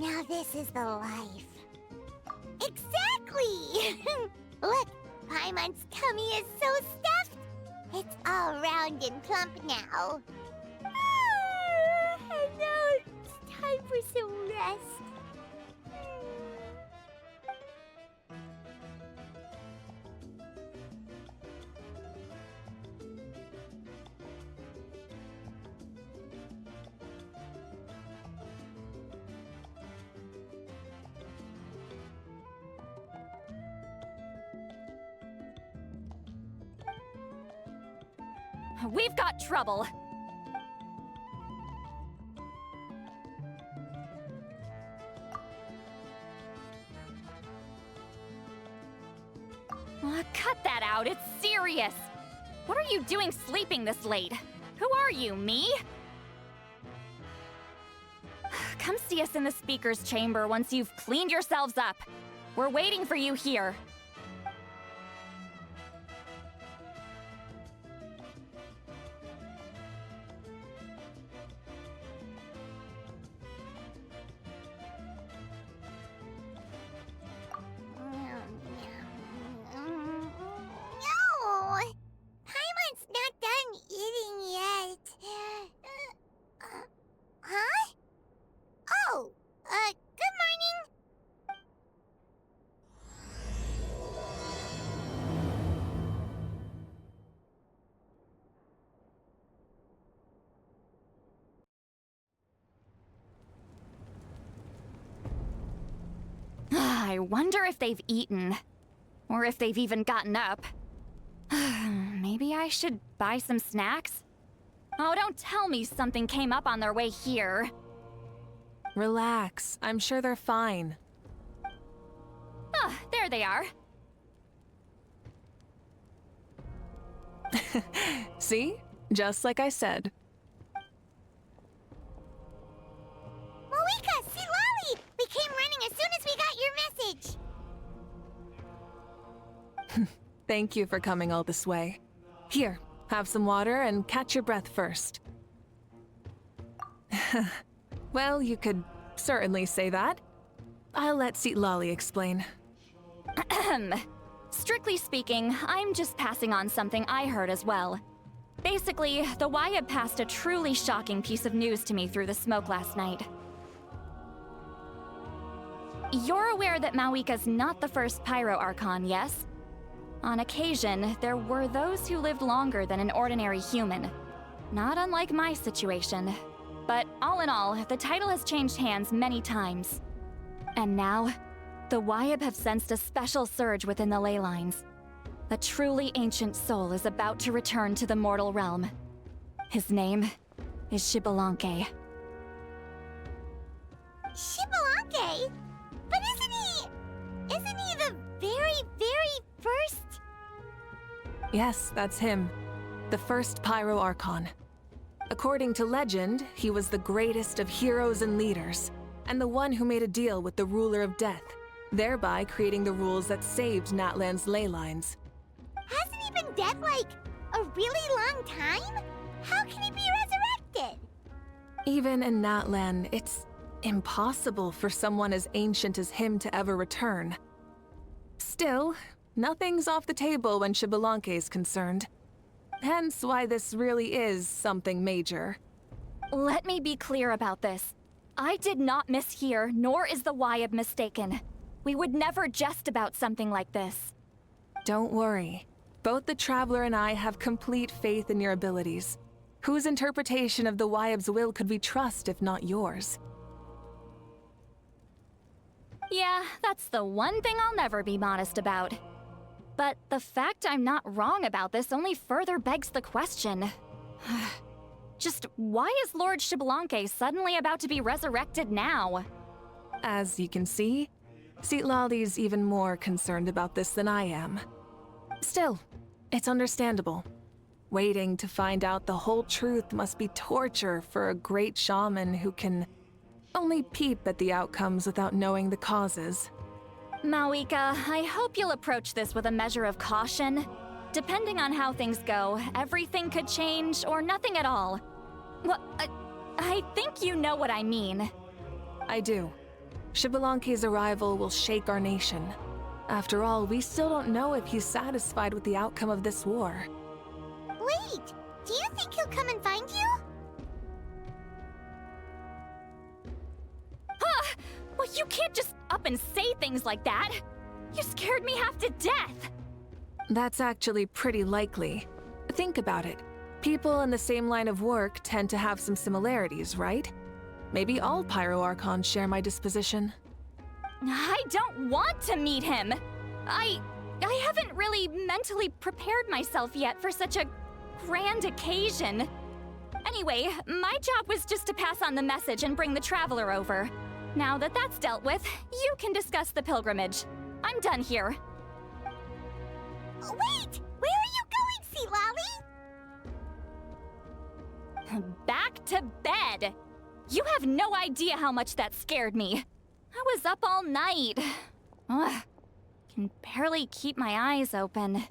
Now this is the life. Exactly! Look, Paimon's tummy is so stuffed. It's all round and plump now. And now it's time for some rest. We've got trouble. Cut that out, it's serious. What are you doing sleeping this late? Who are you, me? Come see us in the speaker's chamber once you've cleaned yourselves up. We're waiting for you here. Good morning. I wonder if they've eaten. Or if they've even gotten up. Maybe I should buy some snacks? Oh, don't tell me something came up on their way here. Relax. I'm sure they're fine. Ah, there they are. See? Just like I said. Mavuika, see Lolly! We came running as soon as we got your message. Thank you for coming all this way. Here, have some water and catch your breath first. Well, you could certainly say that. I'll let Lolly explain. Strictly speaking, I'm just passing on something I heard as well. Basically, the Wyab passed a truly shocking piece of news to me through the smoke last night. You're aware that Mavuika's not the first Pyro Archon, yes? On occasion, there were those who lived longer than an ordinary human. Not unlike my situation. But all in all, the title has changed hands many times. And now, the Wyab have sensed a special surge within the ley lines. A truly ancient soul is about to return to the mortal realm. His name is Xbalanque. Xbalanque? But isn't he the very first? Yes, that's him. The first Pyro Archon. According to legend, he was the greatest of heroes and leaders, and the one who made a deal with the ruler of death, thereby creating the rules that saved Natlan's ley lines. Hasn't he been dead like a really long time? How can he be resurrected? Even in Natlan, it's impossible for someone as ancient as him to ever return. Still, nothing's off the table when Xbalanque is concerned. Hence why this really is something major. Let me be clear about this. I did not mishear, nor is the Wyab mistaken. We would never jest about something like this. Don't worry. Both the Traveler and I have complete faith in your abilities. Whose interpretation of the Wyab's will could we trust if not yours? Yeah, that's the one thing I'll never be modest about. But the fact I'm not wrong about this only further begs the question. Just why is Lord Xbalanque suddenly about to be resurrected now? As you can see, Lolly's even more concerned about this than I am. Still, it's understandable. Waiting to find out the whole truth must be torture for a great shaman who can only peep at the outcomes without knowing the causes. Mavuika, I hope you'll approach this with a measure of caution. Depending on how things go, everything could change or nothing at all. Well, I think you know what I mean. I do. Xbalanque's arrival will shake our nation. After all, we still don't know if he's satisfied with the outcome of this war. Wait, do you think he'll come and find you? Well, you can't just up and say things like that. You scared me half to death. That's actually pretty likely. Think about it. People in the same line of work tend to have some similarities, right? Maybe all Pyro Archons share my disposition. I don't want to meet him. I haven't really mentally prepared myself yet for such a grand occasion. Anyway, my job was just to pass on the message and bring the Traveler over. Now that that's dealt with, you can discuss the pilgrimage. I'm done here. Wait! Where are you going, Sea Lolly? Back to bed! You have no idea how much that scared me. I was up all night. Ugh, can barely keep my eyes open.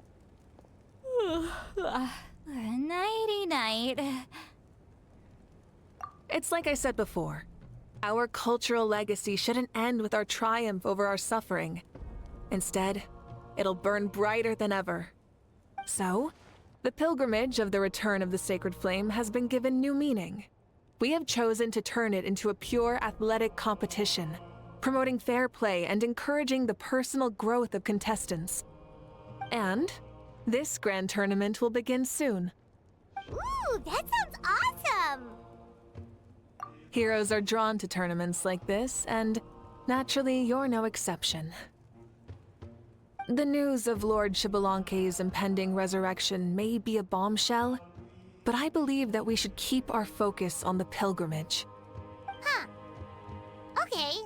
Nighty-night. It's like I said before. Our cultural legacy shouldn't end with our triumph over our suffering. Instead, it'll burn brighter than ever. So, the pilgrimage of the return of the Sacred Flame has been given new meaning. We have chosen to turn it into a pure athletic competition, promoting fair play and encouraging the personal growth of contestants. And this grand tournament will begin soon. Ooh, that sounds awesome! Heroes are drawn to tournaments like this, and naturally, you're no exception. The news of Lord Xbalanque's impending resurrection may be a bombshell, but I believe that we should keep our focus on the pilgrimage. Huh. Okay.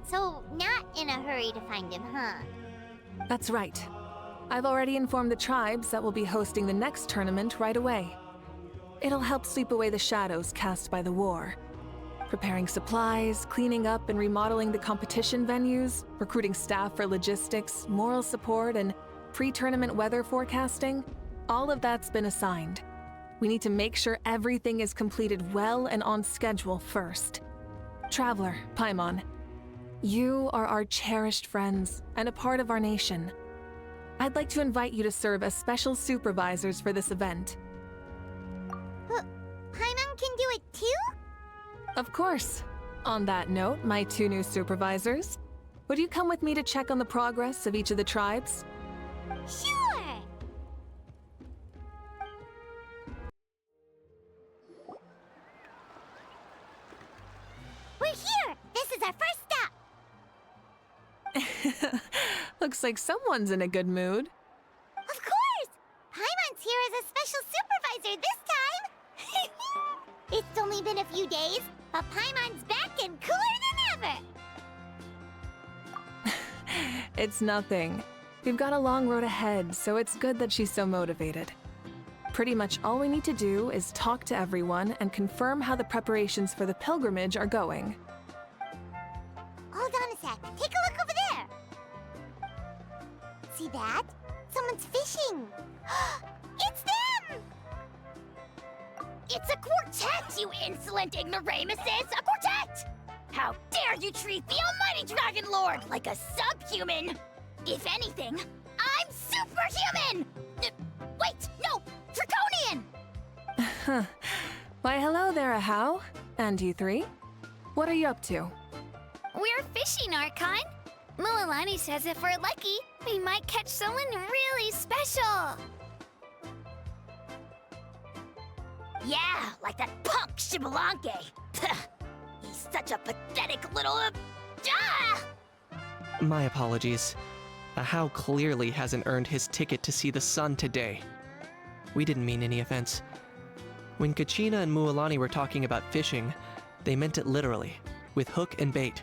So, not in a hurry to find him, huh? That's right. I've already informed the tribes that we'll be hosting the next tournament right away. It'll help sweep away the shadows cast by the war. Preparing supplies, cleaning up and remodeling the competition venues, recruiting staff for logistics, moral support, and pre-tournament weather forecasting, all of that's been assigned. We need to make sure everything is completed well and on schedule first. Traveler, Paimon, you are our cherished friends and a part of our nation. I'd like to invite you to serve as special supervisors for this event. Paimon can do it too? Of course. On that note, my two new supervisors, would you come with me to check on the progress of each of the tribes? Sure! We're here! This is our first stop! Looks like someone's in a good mood. Of course! Paimon's here as a special supervisor this time! It's only been a few days, but Paimon's back and cooler than ever! It's nothing. We've got a long road ahead, so it's good that she's so motivated. Pretty much all we need to do is talk to everyone and confirm how the preparations for the pilgrimage are going. Hold on a sec. Take a look over there. See that? Someone's fishing. It's them! It's a quartet, you insolent ignoramuses! A quartet! How dare you treat the almighty Dragon Lord like a subhuman! If anything, I'm superhuman! Wait, no! Draconian! Why, hello there, Ahau. And you three? What are you up to? We're fishing, Archon. Mualani says if we're lucky, we might catch someone really special. Yeah, like that punk Xbalanque. He's such a pathetic little... My apologies. Ahau clearly hasn't earned his ticket to see the sun today. We didn't mean any offense. When Kachina and Mualani were talking about fishing, they meant it literally, with hook and bait.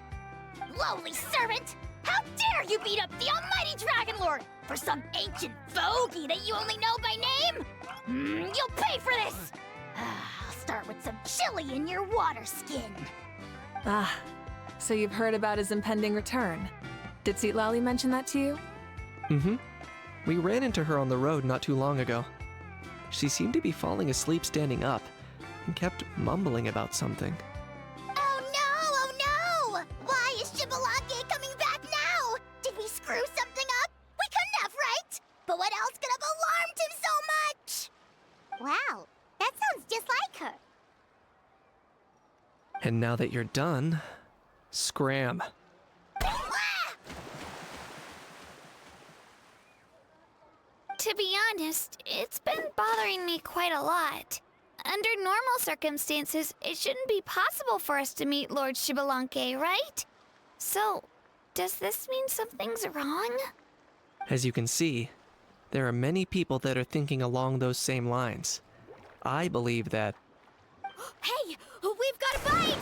Lowly servant! How dare you beat up the almighty Dragon Lord for some ancient bogey that you only know by name? You'll pay for this! I'll start with some chili in your water skin. Ah, so you've heard about his impending return. Did Citlali mention that to you? Mm-hmm. We ran into her on the road not too long ago. She seemed to be falling asleep standing up and kept mumbling about something. Oh no! Why is Xbalanque And now that you're done, scram. To be honest, it's been bothering me quite a lot. Under normal circumstances, it shouldn't be possible for us to meet Lord Shibalanke, right? So, does this mean something's wrong? As you can see, there are many people that are thinking along those same lines. I believe that... Hey, we've got a bite!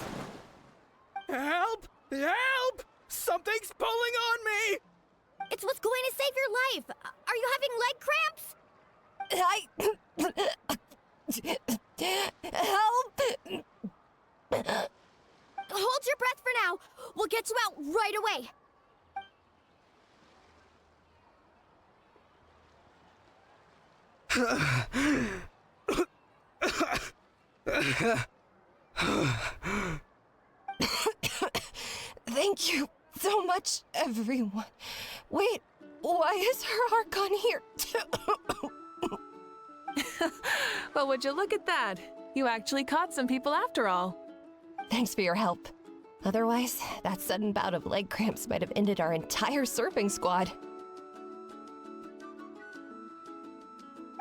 Help! Help! Something's pulling on me! It's what's going to save your life. Are you having leg cramps? Help! Hold your breath for now. We'll get you out right away. Thank you so much, everyone. Wait, why is her Archon here? Well, would you look at that? You actually caught some people after all. Thanks for your help. Otherwise, that sudden bout of leg cramps might have ended our entire surfing squad.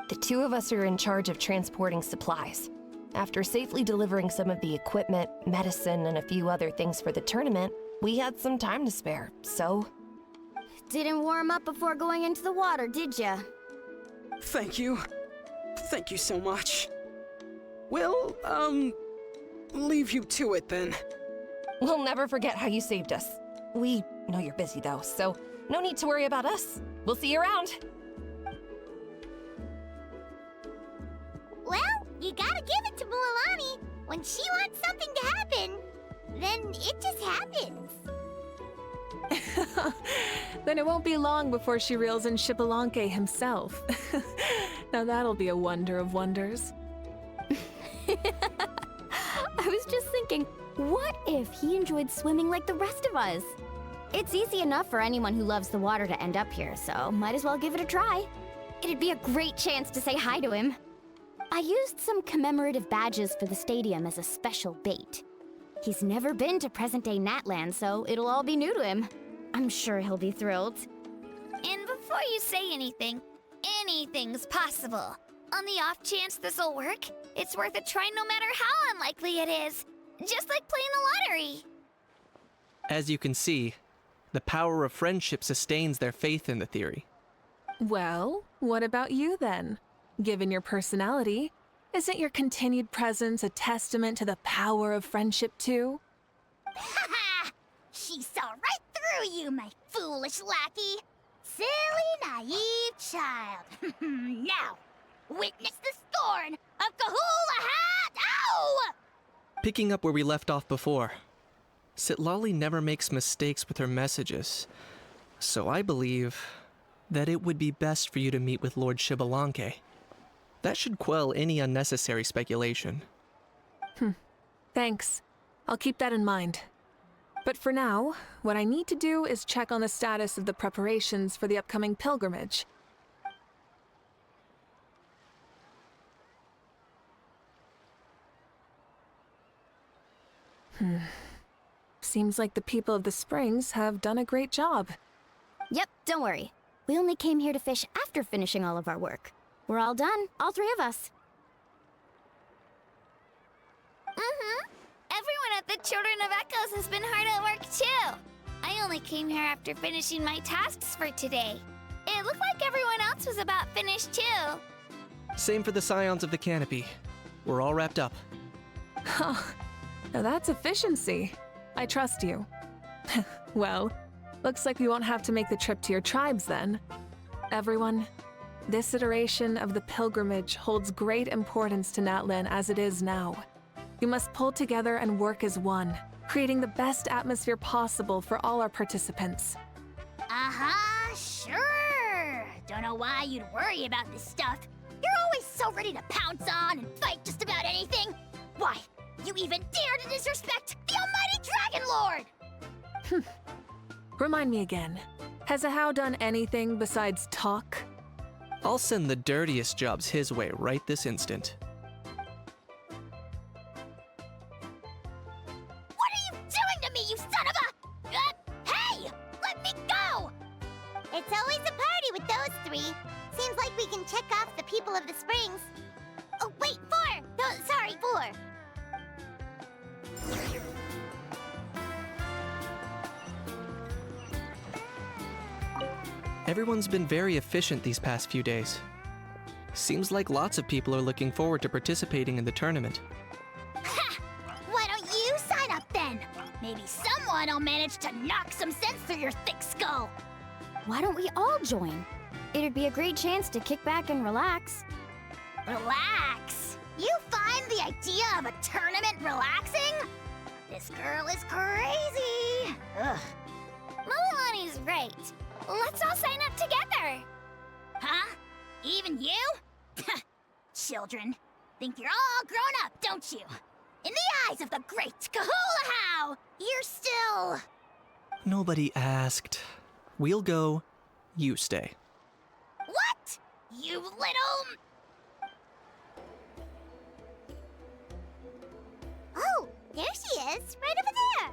The two of us are in charge of transporting supplies. After safely delivering some of the equipment, medicine, and a few other things for the tournament, we had some time to spare, so... Didn't warm up before going into the water, did ya? Thank you. Thank you so much. We'll, leave you to it then. We'll never forget how you saved us. We know you're busy though, so no need to worry about us. We'll see you around. Well, you gotta give it to Mualani. When she wants something to happen, then it just happens. Then it won't be long before she reels in Shibalanke himself. Now that'll be a wonder of wonders. I was just thinking, what if he enjoyed swimming like the rest of us? It's easy enough for anyone who loves the water to end up here, so might as well give it a try. It'd be a great chance to say hi to him. I used some commemorative badges for the stadium as a special bait. He's never been to present-day Natland, so it'll all be new to him. I'm sure he'll be thrilled. And before you say anything, anything's possible. On the off chance this'll work, it's worth a try no matter how unlikely it is. Just like playing the lottery. As you can see, the power of friendship sustains their faith in the theory. Well, what about you then? Given your personality, isn't your continued presence a testament to the power of friendship too? Ha! She saw right through you, my foolish lackey. Silly, naive child. Now, witness the scorn of Kahula Hat! Ow! Picking up where we left off before, Sitlali never makes mistakes with her messages, so I believe that it would be best for you to meet with Lord Shibalanke. That should quell any unnecessary speculation. Thanks. I'll keep that in mind. But for now, what I need to do is check on the status of the preparations for the upcoming pilgrimage. Seems like the people of the Springs have done a great job. Yep, don't worry. We only came here to fish after finishing all of our work. We're all done, all three of us. Everyone at the Children of Echoes has been hard at work too. I only came here after finishing my tasks for today. It looked like everyone else was about finished too. Same for the Scions of the Canopy. We're all wrapped up. Huh. Now that's efficiency. I trust you. Well, looks like we won't have to make the trip to your tribes then. Everyone, this iteration of the pilgrimage holds great importance to Natlan as it is now. We must pull together and work as one, creating the best atmosphere possible for all our participants. Sure. Don't know why you'd worry about this stuff. You're always so ready to pounce on and fight just about anything. Why, you even dare to disrespect the almighty Dragon Lord! Remind me again, has Ahau done anything besides talk? I'll send the dirtiest jobs his way right this instant. with those three. Seems like we can check off the people of the springs. Oh, wait, 4! No, sorry, 4. Everyone's been very efficient these past few days. Seems like lots of people are looking forward to participating in the tournament. Ha! Why don't you sign up then? Maybe someone will manage to knock some sense through your thick skull. Why don't we all join? It'd be a great chance to kick back and relax. Relax? You find the idea of a tournament relaxing? This girl is crazy. Ugh. Mualani's great. Let's all sign up together. Huh? Even you? Children, think you're all grown up, don't you? In the eyes of the great Kahulahow, you're still... Nobody asked. We'll go. You stay. What? You little... Oh, there she is, right over there.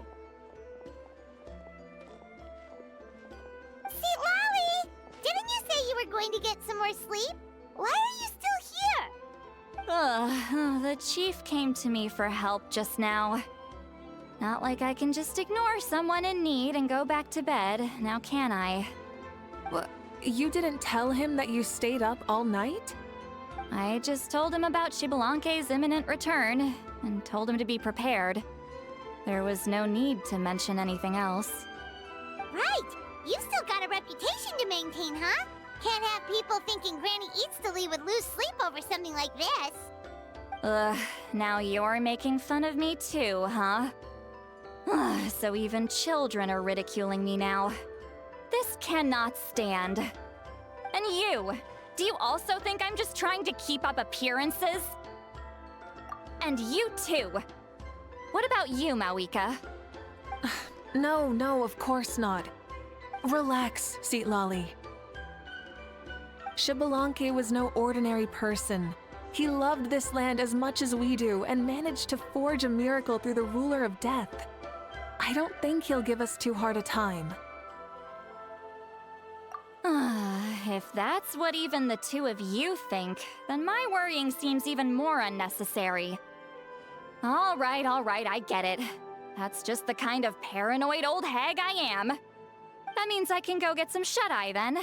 See, Lolly, didn't you say you were going to get some more sleep? Why are you still here? The chief came to me for help just now. Not like I can just ignore someone in need and go back to bed, now can I? You didn't tell him that you stayed up all night? I just told him about Shibalanke's imminent return, and told him to be prepared. There was no need to mention anything else. Right, you've still got a reputation to maintain, huh? Can't have people thinking Granny Eatsley would lose sleep over something like this. Now you're making fun of me too, huh? So even children are ridiculing me now. This cannot stand. And you, do you also think I'm just trying to keep up appearances? And you too. What about you, Mavuika? No, of course not. Relax, Seatlolly. Shibalanke was no ordinary person. He loved this land as much as we do and managed to forge a miracle through the ruler of death. I don't think he'll give us too hard a time. If that's what even the two of you think, then my worrying seems even more unnecessary. All right, I get it. That's just the kind of paranoid old hag I am. That means I can go get some shut-eye then.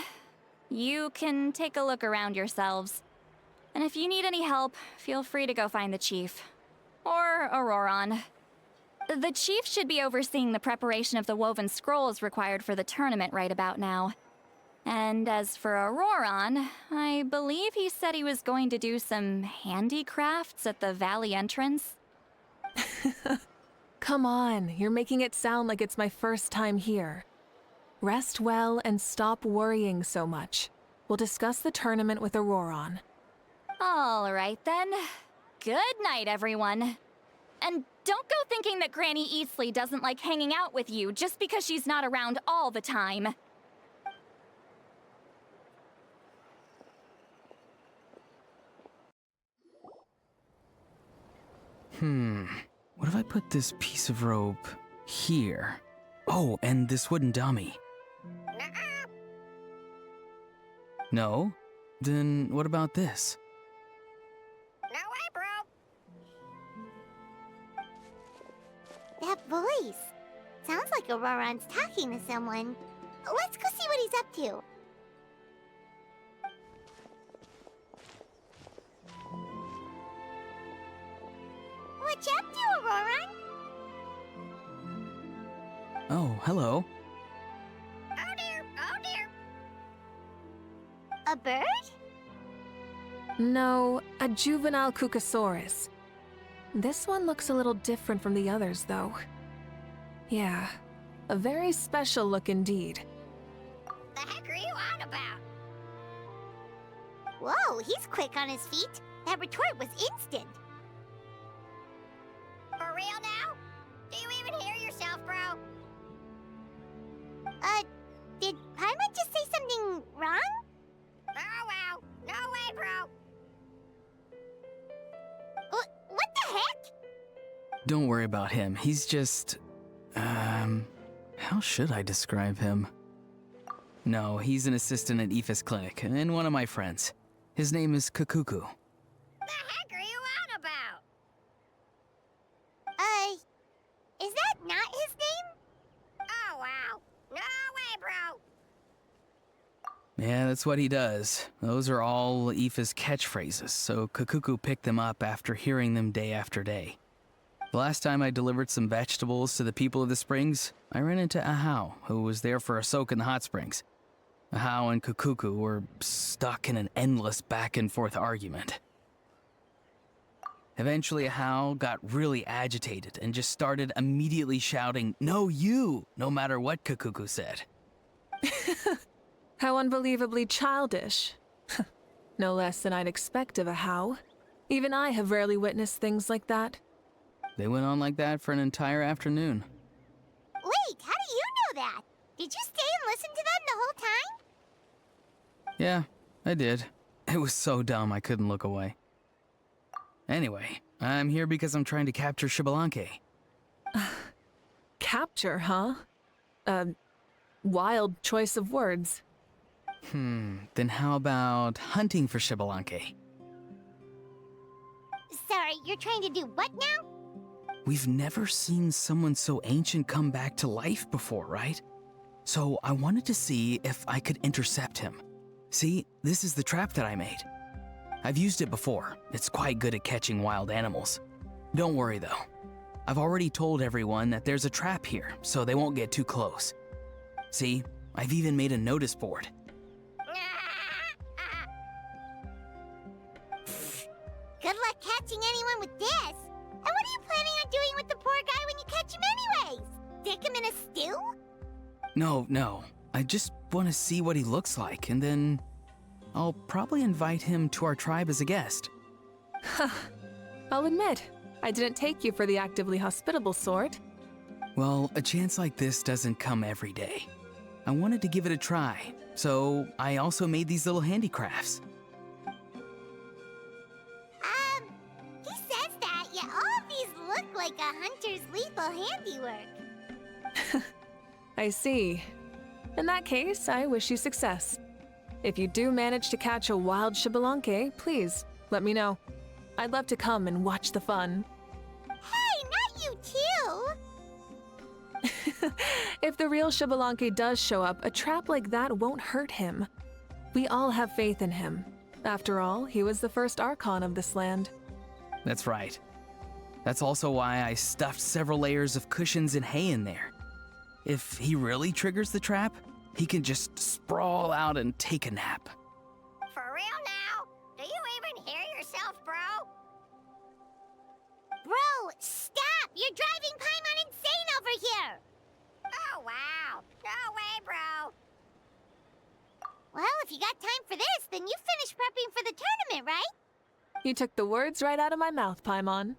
You can take a look around yourselves. And if you need any help, feel free to go find the chief. Or Auroron. The chief should be overseeing the preparation of the woven scrolls required for the tournament right about now. And as for Auroron, I believe he said he was going to do some handicrafts at the valley entrance. Come on, you're making it sound like it's my first time here. Rest well and stop worrying so much. We'll discuss the tournament with Auroron. All right then. Good night, everyone. And don't go thinking that Granny Eatsley doesn't like hanging out with you just because she's not around all the time. What if I put this piece of rope here? Oh, and this wooden dummy. No? Then what about this? No way, bro. That voice. Sounds like Auroron's talking to someone. Let's go see what he's up to. What you up to, Auroron? Oh, hello. Oh dear, oh dear. A bird? No, a juvenile Cucosaurus. This one looks a little different from the others, though. Yeah, a very special look indeed. The heck are you on about? Whoa, he's quick on his feet. That retort was instant. For real now? Do you even hear yourself, bro? Did Paimon just say something wrong? Oh, wow. No way, bro. What the heck? Don't worry about him. He's just... how should I describe him? No, he's an assistant at Aoife's clinic, and one of my friends. His name is Kakuku. The heck are you on about? Is that not his name? Oh, wow. No way, bro. Yeah, that's what he does. Those are all Aoife's catchphrases, so Kakuku picked them up after hearing them day after day. The last time I delivered some vegetables to the people of the springs, I ran into Ahau, who was there for a soak in the hot springs. Ahau and Kakuku were stuck in an endless back-and-forth argument. Eventually, Ahau got really agitated and just started immediately shouting, "No, you!" no matter what Kakuku said. How unbelievably childish. No less than I'd expect of a How. Even I have rarely witnessed things like that. They went on like that for an entire afternoon. Wait, how do you know that? Did you stay and listen to them the whole time? Yeah, I did. It was so dumb I couldn't look away. Anyway, I'm here because I'm trying to capture Xbalanque. Capture, huh? Wild choice of words. Then how about hunting for Xbalanque? Sorry, you're trying to do what now? We've never seen someone so ancient come back to life before, right? So I wanted to see if I could intercept him. See, this is the trap that I made. I've used it before. It's quite good at catching wild animals. Don't worry though. I've already told everyone that there's a trap here, so they won't get too close. See, I've even made a notice board. Good luck catching anyone with this. And what are you planning on doing with the poor guy when you catch him anyways? Stick him in a stew? No. I just want to see what he looks like, and then I'll probably invite him to our tribe as a guest. I'll admit, I didn't take you for the actively hospitable sort. Well, a chance like this doesn't come every day. I wanted to give it a try, so I also made these little handicrafts. He says that, yet all of these look like a hunter's lethal handiwork. I see. In that case, I wish you success. If you do manage to catch a wild Xbalanque, please, let me know. I'd love to come and watch the fun. Hey, not you too! If the real Xbalanque does show up, a trap like that won't hurt him. We all have faith in him. After all, he was the first Archon of this land. That's right. That's also why I stuffed several layers of cushions and hay in there. If he really triggers the trap, he can just sprawl out and take a nap. For real now? Do you even hear yourself, bro? Bro, stop! You're driving Paimon insane over here! Oh, wow. No way, bro. Well, if you got time for this, then you finished prepping for the tournament, right? You took the words right out of my mouth, Paimon.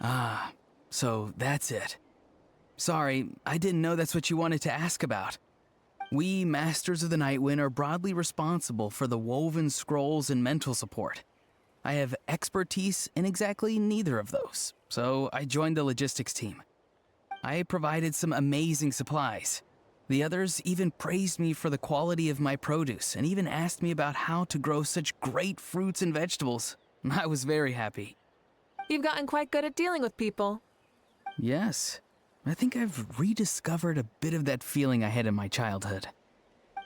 Ah, so that's it. Sorry, I didn't know that's what you wanted to ask about. We, Masters of the Nightwind, are broadly responsible for the woven scrolls and mental support. I have expertise in exactly neither of those, so I joined the logistics team. I provided some amazing supplies. The others even praised me for the quality of my produce and even asked me about how to grow such great fruits and vegetables. I was very happy. You've gotten quite good at dealing with people. Yes. I think I've rediscovered a bit of that feeling I had in my childhood.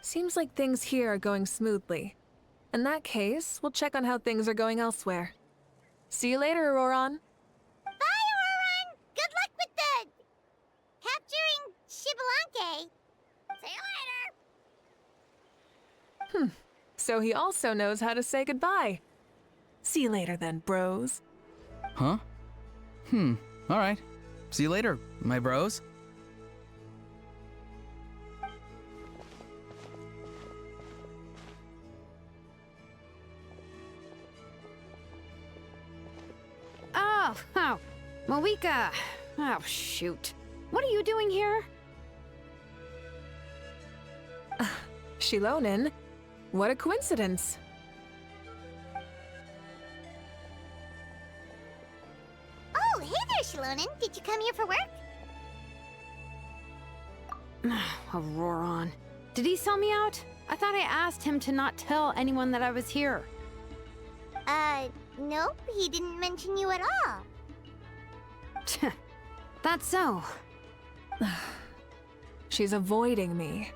Seems like things here are going smoothly. In that case, we'll check on how things are going elsewhere. See you later, Auroron. Bye, Auroron! Good luck with the... capturing Xbalanque. See you later. So he also knows how to say goodbye. See you later then, bros. Huh? Alright. See you later, my bros. Oh, Mavuika. Oh, shoot. What are you doing here? Shilonin? What a coincidence. Oh, hey there, Shilonin. Did you come here for work? Auroron. Did he sell me out? I thought I asked him to not tell anyone that I was here. Nope, he didn't mention you at all. That's so. She's avoiding me.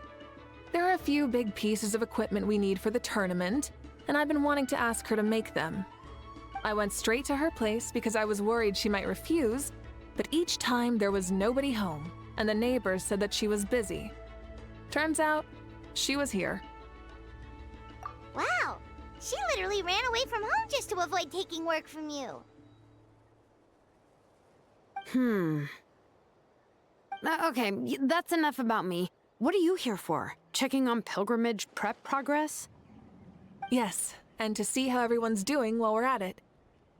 There are a few big pieces of equipment we need for the tournament, and I've been wanting to ask her to make them. I went straight to her place because I was worried she might refuse, but each time there was nobody home, and the neighbors said that she was busy. Turns out, she was here. Wow, she literally ran away from home just to avoid taking work from you. Okay, that's enough about me. What are you here for? Checking on pilgrimage prep progress? Yes, and to see how everyone's doing while we're at it.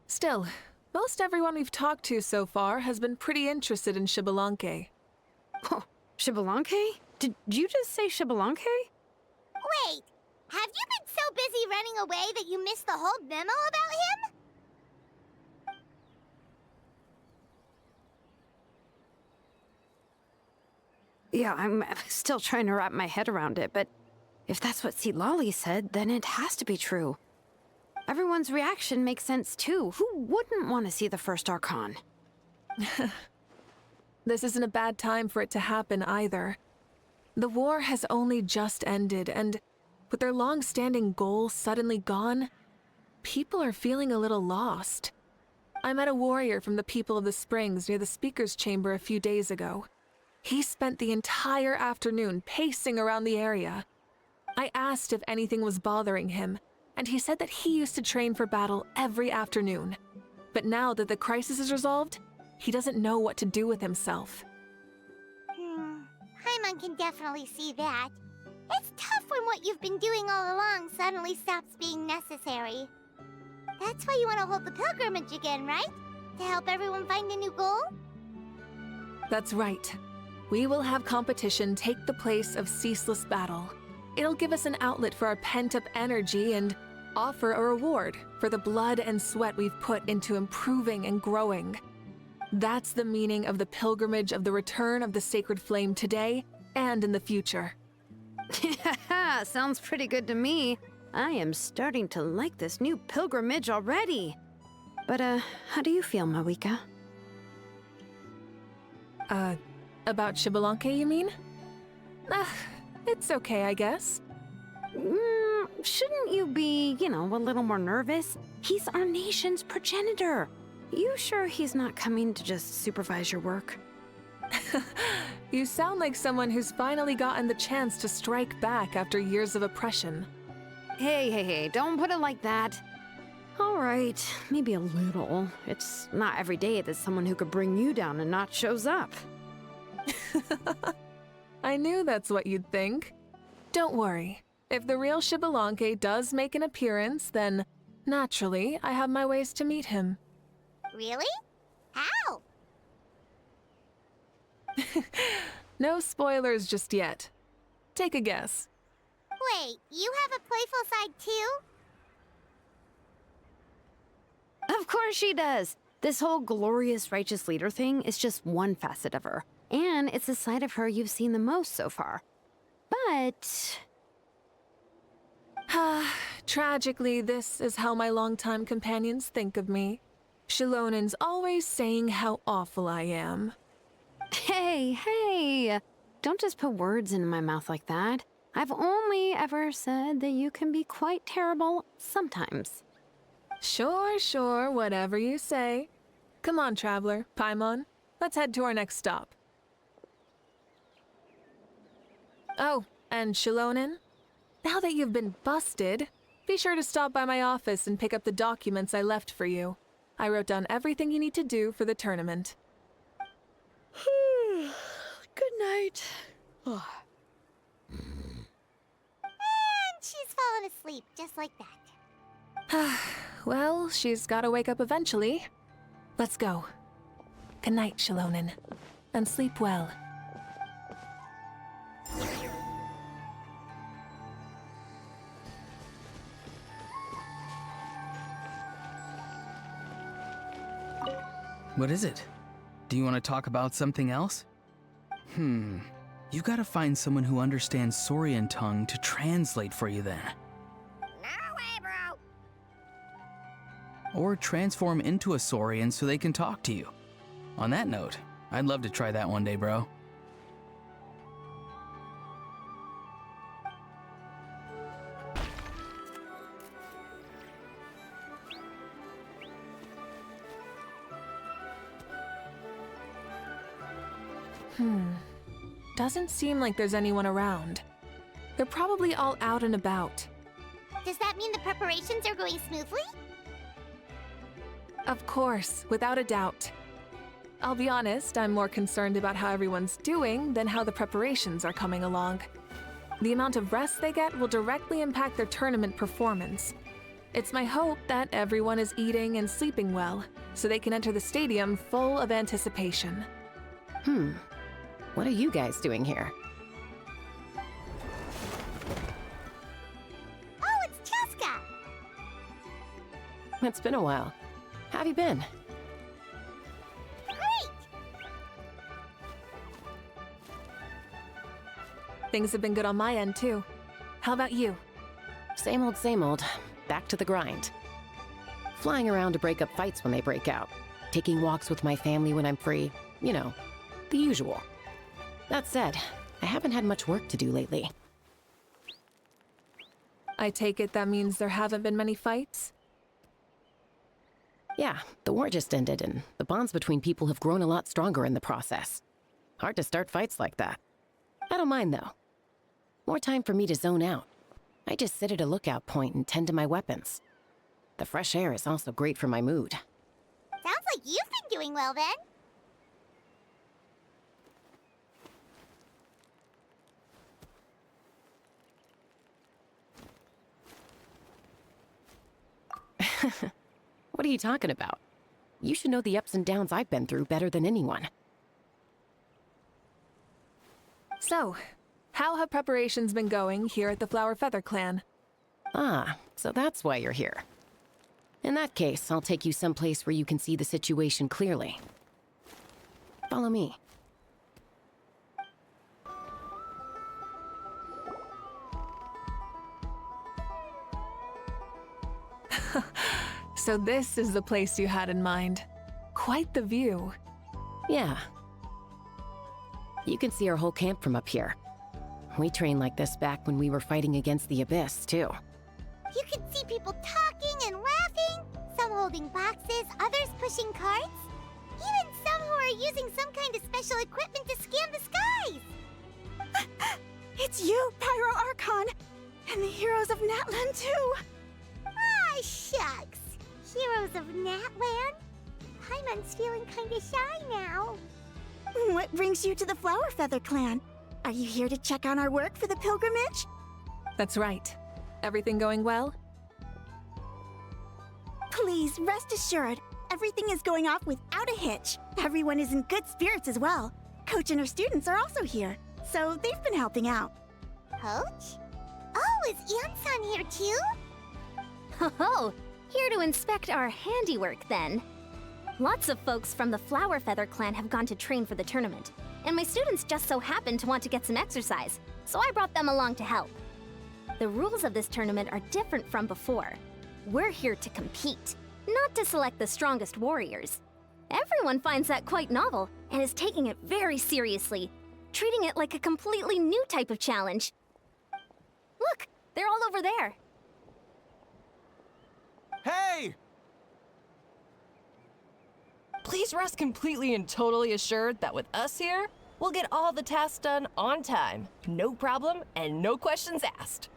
Still, most everyone we've talked to so far has been pretty interested in Xbalanque. Oh, Xbalanque? Did you just say Xbalanque? Wait, have you been so busy running away that you missed the whole memo about him? Yeah, I'm still trying to wrap my head around it, but if that's what Lolly said, then it has to be true. Everyone's reaction makes sense too. Who wouldn't want to see the first Archon? This isn't a bad time for it to happen either. The war has only just ended, and with their long-standing goal suddenly gone, people are feeling a little lost. I met a warrior from the People of the Springs near the Speaker's Chamber a few days ago. He spent the entire afternoon pacing around the area. I asked if anything was bothering him, and he said that he used to train for battle every afternoon. But now that the crisis is resolved, he doesn't know what to do with himself. Paimon can definitely see that. It's tough when what you've been doing all along suddenly stops being necessary. That's why you want to hold the pilgrimage again, right? To help everyone find a new goal? That's right. We will have competition take the place of ceaseless battle. It'll give us an outlet for our pent-up energy and offer a reward for the blood and sweat we've put into improving and growing. That's the meaning of the pilgrimage of the return of the sacred flame today and in the future. Sounds pretty good to me. I am starting to like this new pilgrimage already. But, how do you feel, Mavuika? About Xbalanque, you mean? It's okay, I guess. Shouldn't you be, a little more nervous? He's our nation's progenitor. You sure he's not coming to just supervise your work? You sound like someone who's finally gotten the chance to strike back after years of oppression. Hey, don't put it like that. All right, maybe a little. It's not every day that someone who could bring you down and not shows up. I knew that's what you'd think. Don't worry. If the real Xbalanque does make an appearance, then naturally I have my ways to meet him. Really? How? No spoilers just yet. Take a guess. Wait, you have a playful side too? Of course she does. This whole glorious righteous leader thing is just one facet of her. And it's the side of her you've seen the most so far. But... Tragically, this is how my longtime companions think of me. Shilonen's always saying how awful I am. Hey! Don't just put words into my mouth like that. I've only ever said that you can be quite terrible sometimes. Sure, whatever you say. Come on, Traveler, Paimon. Let's head to our next stop. Oh, and Shilonen, now that you've been busted, be sure to stop by my office and pick up the documents I left for you. I wrote down everything you need to do for the tournament. Good night. And she's fallen asleep just like that. Well, she's gotta wake up eventually. Let's go. Good night, Shilonen, and sleep well. What is it? Do you want to talk about something else? You gotta find someone who understands Saurian tongue to translate for you then. No way, bro. Or transform into a Saurian so they can talk to you. On that note, I'd love to try that one day, bro. Doesn't seem like there's anyone around. They're probably all out and about. Does that mean the preparations are going smoothly? Of course, without a doubt. I'll be honest, I'm more concerned about how everyone's doing than how the preparations are coming along. The amount of rest they get will directly impact their tournament performance. It's my hope that everyone is eating and sleeping well, so they can enter the stadium full of anticipation. What are you guys doing here? Oh, it's Cheska! It's been a while. How have you been? Great! Things have been good on my end, too. How about you? Same old, same old. Back to the grind. Flying around to break up fights when they break out. Taking walks with my family when I'm free. You know, the usual. That said, I haven't had much work to do lately. I take it that means there haven't been many fights? Yeah, the war just ended, and the bonds between people have grown a lot stronger in the process. Hard to start fights like that. I don't mind, though. More time for me to zone out. I just sit at a lookout point and tend to my weapons. The fresh air is also great for my mood. Sounds like you've been doing well then. What are you talking about? You should know the ups and downs I've been through better than anyone. So, how have preparations been going here at the Flower Feather Clan? Ah, so that's why you're here. In that case, I'll take you someplace where you can see the situation clearly. Follow me. So this is the place you had in mind. Quite the view. Yeah. You can see our whole camp from up here. We trained like this back when we were fighting against the Abyss, too. You can see people talking and laughing, some holding boxes, others pushing carts. Even some who are using some kind of special equipment to scan the skies. It's you, Pyro Archon, and the heroes of Natlan too. Ah, shucks. Heroes of Natlan? Paimon's feeling kinda shy now. What brings you to the Flower Feather Clan? Are you here to check on our work for the pilgrimage? That's right. Everything going well? Please, rest assured, everything is going off without a hitch. Everyone is in good spirits as well. Coach and her students are also here, so they've been helping out. Coach? Oh, is Anson here too? Oh, here to inspect our handiwork then. Lots of folks from the Flower Feather Clan have gone to train for the tournament, and my students just so happen to want to get some exercise, so I brought them along to help. The rules of this tournament are different from before. We're here to compete, not to select the strongest warriors. Everyone finds that quite novel and is taking it very seriously, treating it like a completely new type of challenge. Look, they're all over there. Hey! Please rest completely and totally assured that with us here, we'll get all the tasks done on time. No problem and no questions asked.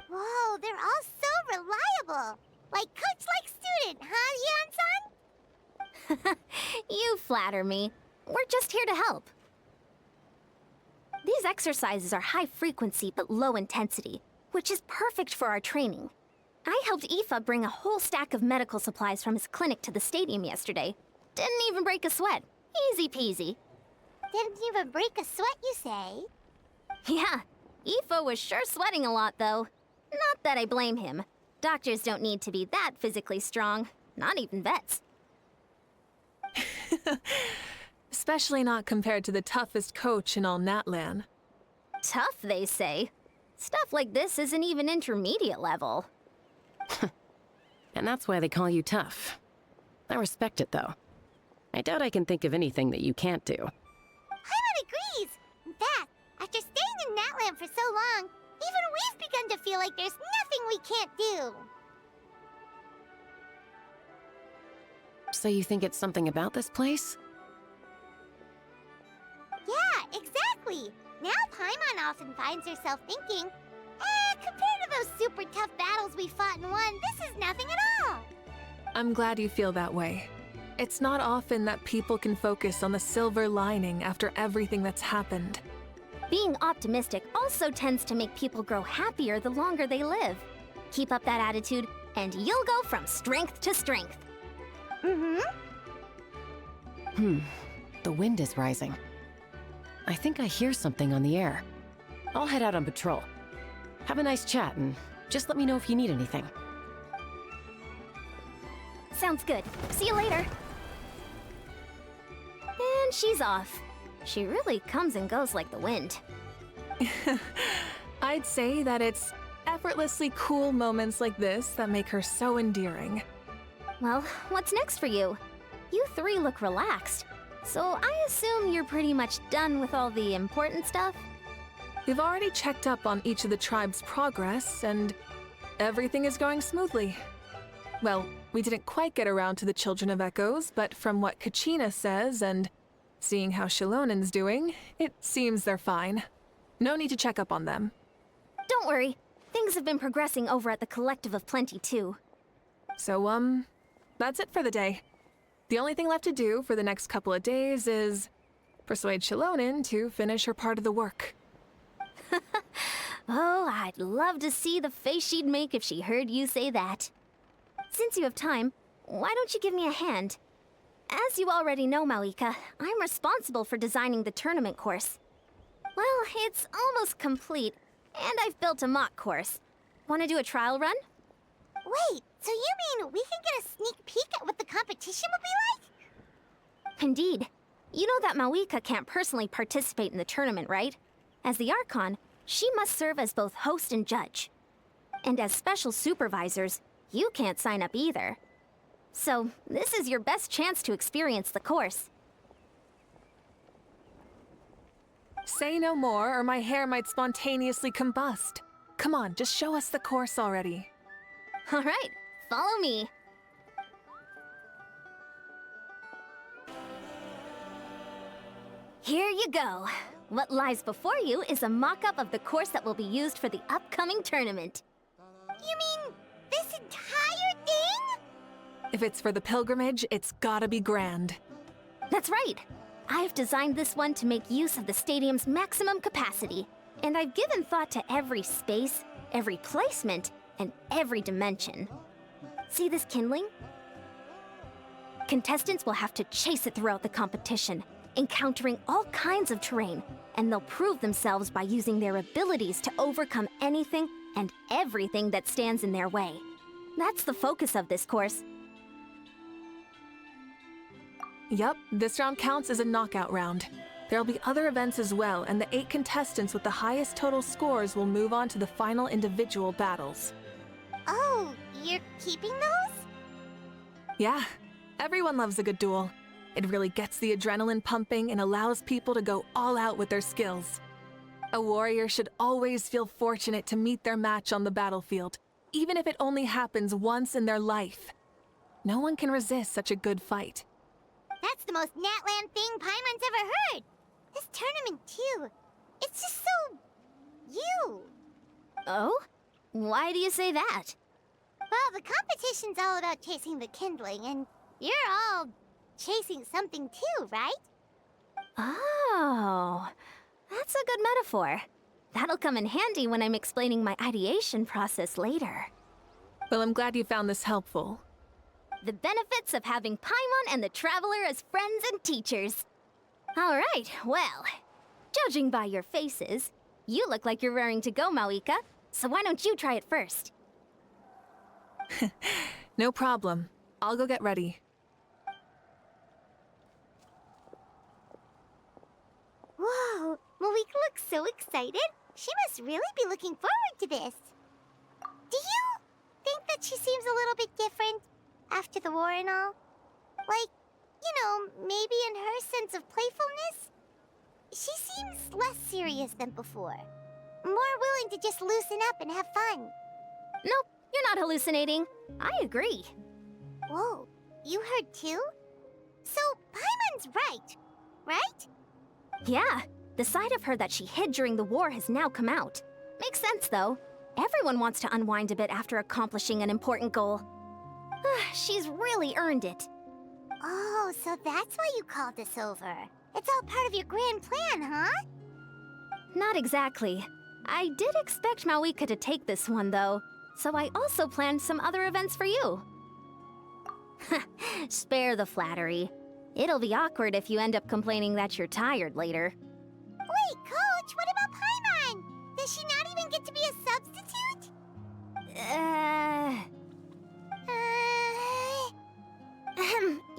Whoa, they're all so reliable. Like coach like student, huh, Yansan? You flatter me. We're just here to help. These exercises are high frequency but low intensity, which is perfect for our training. I helped Aoife bring a whole stack of medical supplies from his clinic to the stadium yesterday. Didn't even break a sweat. Easy peasy. Didn't even break a sweat, you say? Yeah, Aoife was sure sweating a lot, though. Not that I blame him. Doctors don't need to be that physically strong. Not even vets. Especially not compared to the toughest coach in all Natlan. Tough, they say. Stuff like this isn't even intermediate level. And that's why they call you tough. I respect it, though. I doubt I can think of anything that you can't do. Paimon agrees! In fact, after staying in Natland for so long, even we've begun to feel like there's nothing we can't do. So you think it's something about this place? Yeah, exactly! Now Paimon often finds herself thinking, compared to those super tough battles we fought and won, this is nothing at all! I'm glad you feel that way. It's not often that people can focus on the silver lining after everything that's happened. Being optimistic also tends to make people grow happier the longer they live. Keep up that attitude, and you'll go from strength to strength. The wind is rising. I think I hear something on the air. I'll head out on patrol. Have a nice chat, and just let me know if you need anything. Sounds good. See you later. And she's off. She really comes and goes like the wind. I'd say that it's effortlessly cool moments like this that make her so endearing. Well, what's next for you? You three look relaxed. So I assume you're pretty much done with all the important stuff? We've already checked up on each of the tribe's progress, and everything is going smoothly. Well, we didn't quite get around to the Children of Echoes, but from what Kachina says and seeing how Shilonen's doing, it seems they're fine. No need to check up on them. Don't worry. Things have been progressing over at the Collective of Plenty, too. So, that's it for the day. The only thing left to do for the next couple of days is persuade Shilonen to finish her part of the work. Oh, I'd love to see the face she'd make if she heard you say that. Since you have time, why don't you give me a hand? As you already know, Mavuika, I'm responsible for designing the tournament course. Well, it's almost complete, and I've built a mock course. Want to do a trial run? Wait, so you mean we can get a sneak peek at what the competition will be like? Indeed. You know that Mavuika can't personally participate in the tournament, right? As the Archon, she must serve as both host and judge. And as special supervisors, you can't sign up either. So, this is your best chance to experience the course. Say no more, or my hair might spontaneously combust. Come on, just show us the course already. All right, follow me. Here you go. What lies before you is a mock-up of the course that will be used for the upcoming tournament. You mean this entire thing? If it's for the pilgrimage, it's gotta be grand. That's right. I've designed this one to make use of the stadium's maximum capacity. And I've given thought to every space, every placement, and every dimension. See this kindling? Contestants will have to chase it throughout the competition, encountering all kinds of terrain, and they'll prove themselves by using their abilities to overcome anything and everything that stands in their way. That's the focus of this course. Yup, this round counts as a knockout round. There'll be other events as well, and the 8 contestants with the highest total scores will move on to the final individual battles. Oh, you're keeping those? Yeah, everyone loves a good duel. It really gets the adrenaline pumping and allows people to go all out with their skills. A warrior should always feel fortunate to meet their match on the battlefield, even if it only happens once in their life. No one can resist such a good fight. That's the most Natland thing Paimon's ever heard. This tournament, too. It's just so... you. Oh? Why do you say that? Well, the competition's all about chasing the kindling, and you're all chasing something too, right? Oh, that's a good metaphor. That'll come in handy when I'm explaining my ideation process later. Well, I'm glad you found this helpful. The benefits of having Paimon and the Traveler as friends and teachers. All right, well, judging by your faces, you look like you're raring to go, Mavuika. So why don't you try it first? No problem. I'll go get ready. Whoa, Mavuika looks so excited. She must really be looking forward to this. Do you think that she seems a little bit different after the war and all? Like, you know, maybe in her sense of playfulness? She seems less serious than before. More willing to just loosen up and have fun. Nope, you're not hallucinating. I agree. Whoa, you heard too? So, Paimon's right? Yeah, the side of her that she hid during the war has now come out. Makes sense, though. Everyone wants to unwind a bit after accomplishing an important goal. She's really earned it. Oh, so that's why you called us over. It's all part of your grand plan, huh? Not exactly. I did expect Mavuika to take this one, though, so I also planned some other events for you. Spare the flattery. It'll be awkward if you end up complaining that you're tired later. Wait, Coach, what about Paimon? Does she not even get to be a substitute?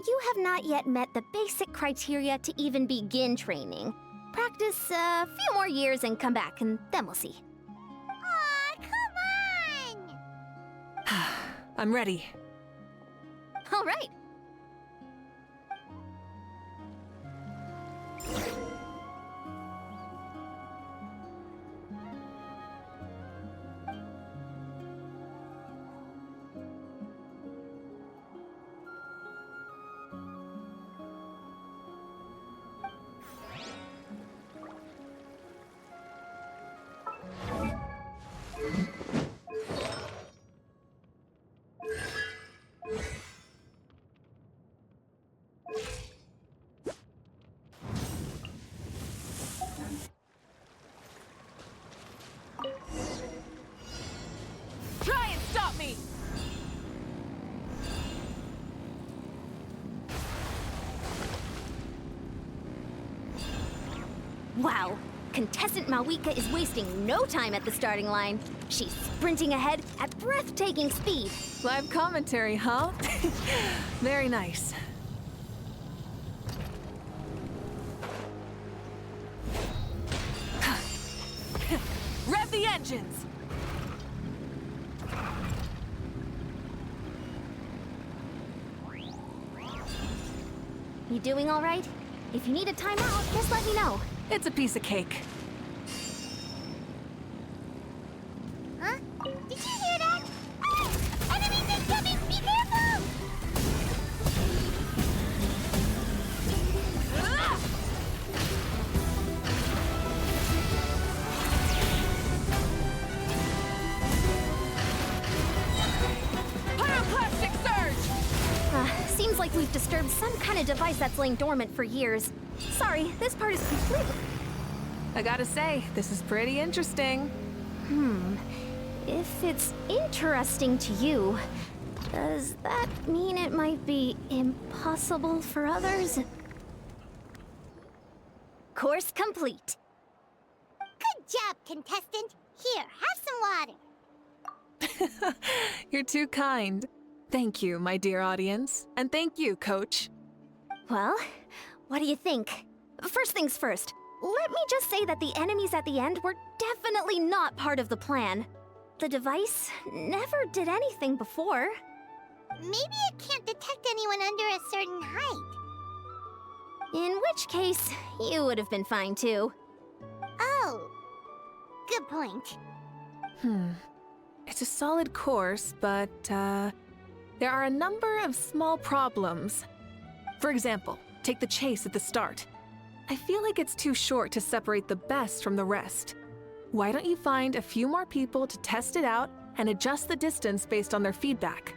You have not yet met the basic criteria to even begin training. Practice a few more years and come back, and then we'll see. Aw, come on! I'm ready. All right. Try and stop me! Wow. Contestant Mavuika is wasting no time at the starting line. She's sprinting ahead at breathtaking speed. Live commentary, huh? Very nice. Rev the engines! You doing all right? If you need a timeout, just let me know. It's a piece of cake. Huh? Did you hear that? Ah! Enemies incoming! Be careful! Ah! Pyroclastic surge! Seems like we've disturbed some kind of device that's laying dormant for years. Sorry, this part is completely... I gotta say, this is pretty interesting. If it's interesting to you, does that mean it might be impossible for others? Course complete. Good job, contestant. Here, have some water. You're too kind. Thank you, my dear audience. And thank you, Coach. Well, what do you think? First things first, let me just say that the enemies at the end were definitely not part of the plan. The device never did anything before. Maybe it can't detect anyone under a certain height. In which case, you would have been fine too. Oh, good point. It's a solid course, but, there are a number of small problems. For example, take the chase at the start. I feel like it's too short to separate the best from the rest. Why don't you find a few more people to test it out and adjust the distance based on their feedback?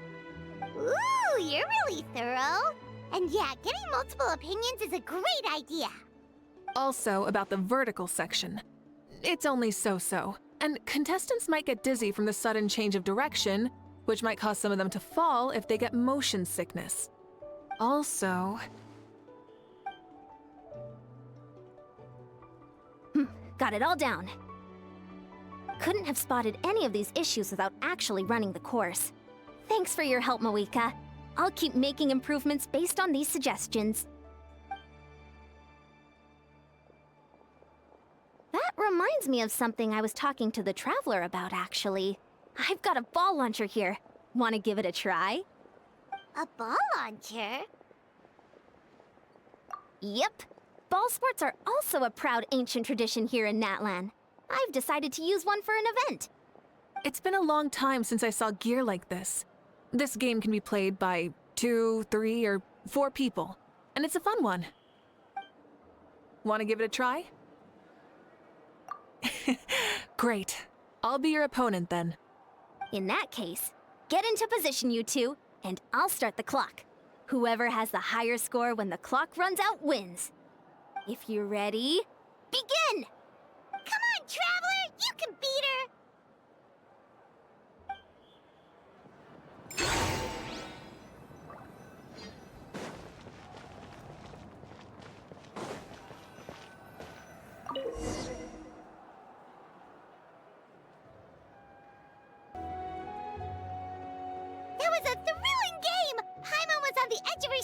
Ooh, you're really thorough. And yeah, getting multiple opinions is a great idea. Also, about the vertical section. It's only so-so, and contestants might get dizzy from the sudden change of direction, which might cause some of them to fall if they get motion sickness. Also... Got it all down. Couldn't have spotted any of these issues without actually running the course. Thanks for your help, Mavuika. I'll keep making improvements based on these suggestions. reminds me of something I was talking to the Traveler about, actually. I've got a ball launcher here. Want to give it a try? A ball launcher? Yep. Ball sports are also a proud ancient tradition here in Natlan. I've decided to use one for an event. It's been a long time since I saw gear like this. This game can be played by 2, 3, or 4 people, and it's a fun one. Want to give it a try? Great. I'll be your opponent then. In that case, get into position, you two, and I'll start the clock. Whoever has the higher score when the clock runs out wins. If you're ready, begin! Come on, Traveler! You can beat her! That was a thrilling game! Paimon was on the edge of her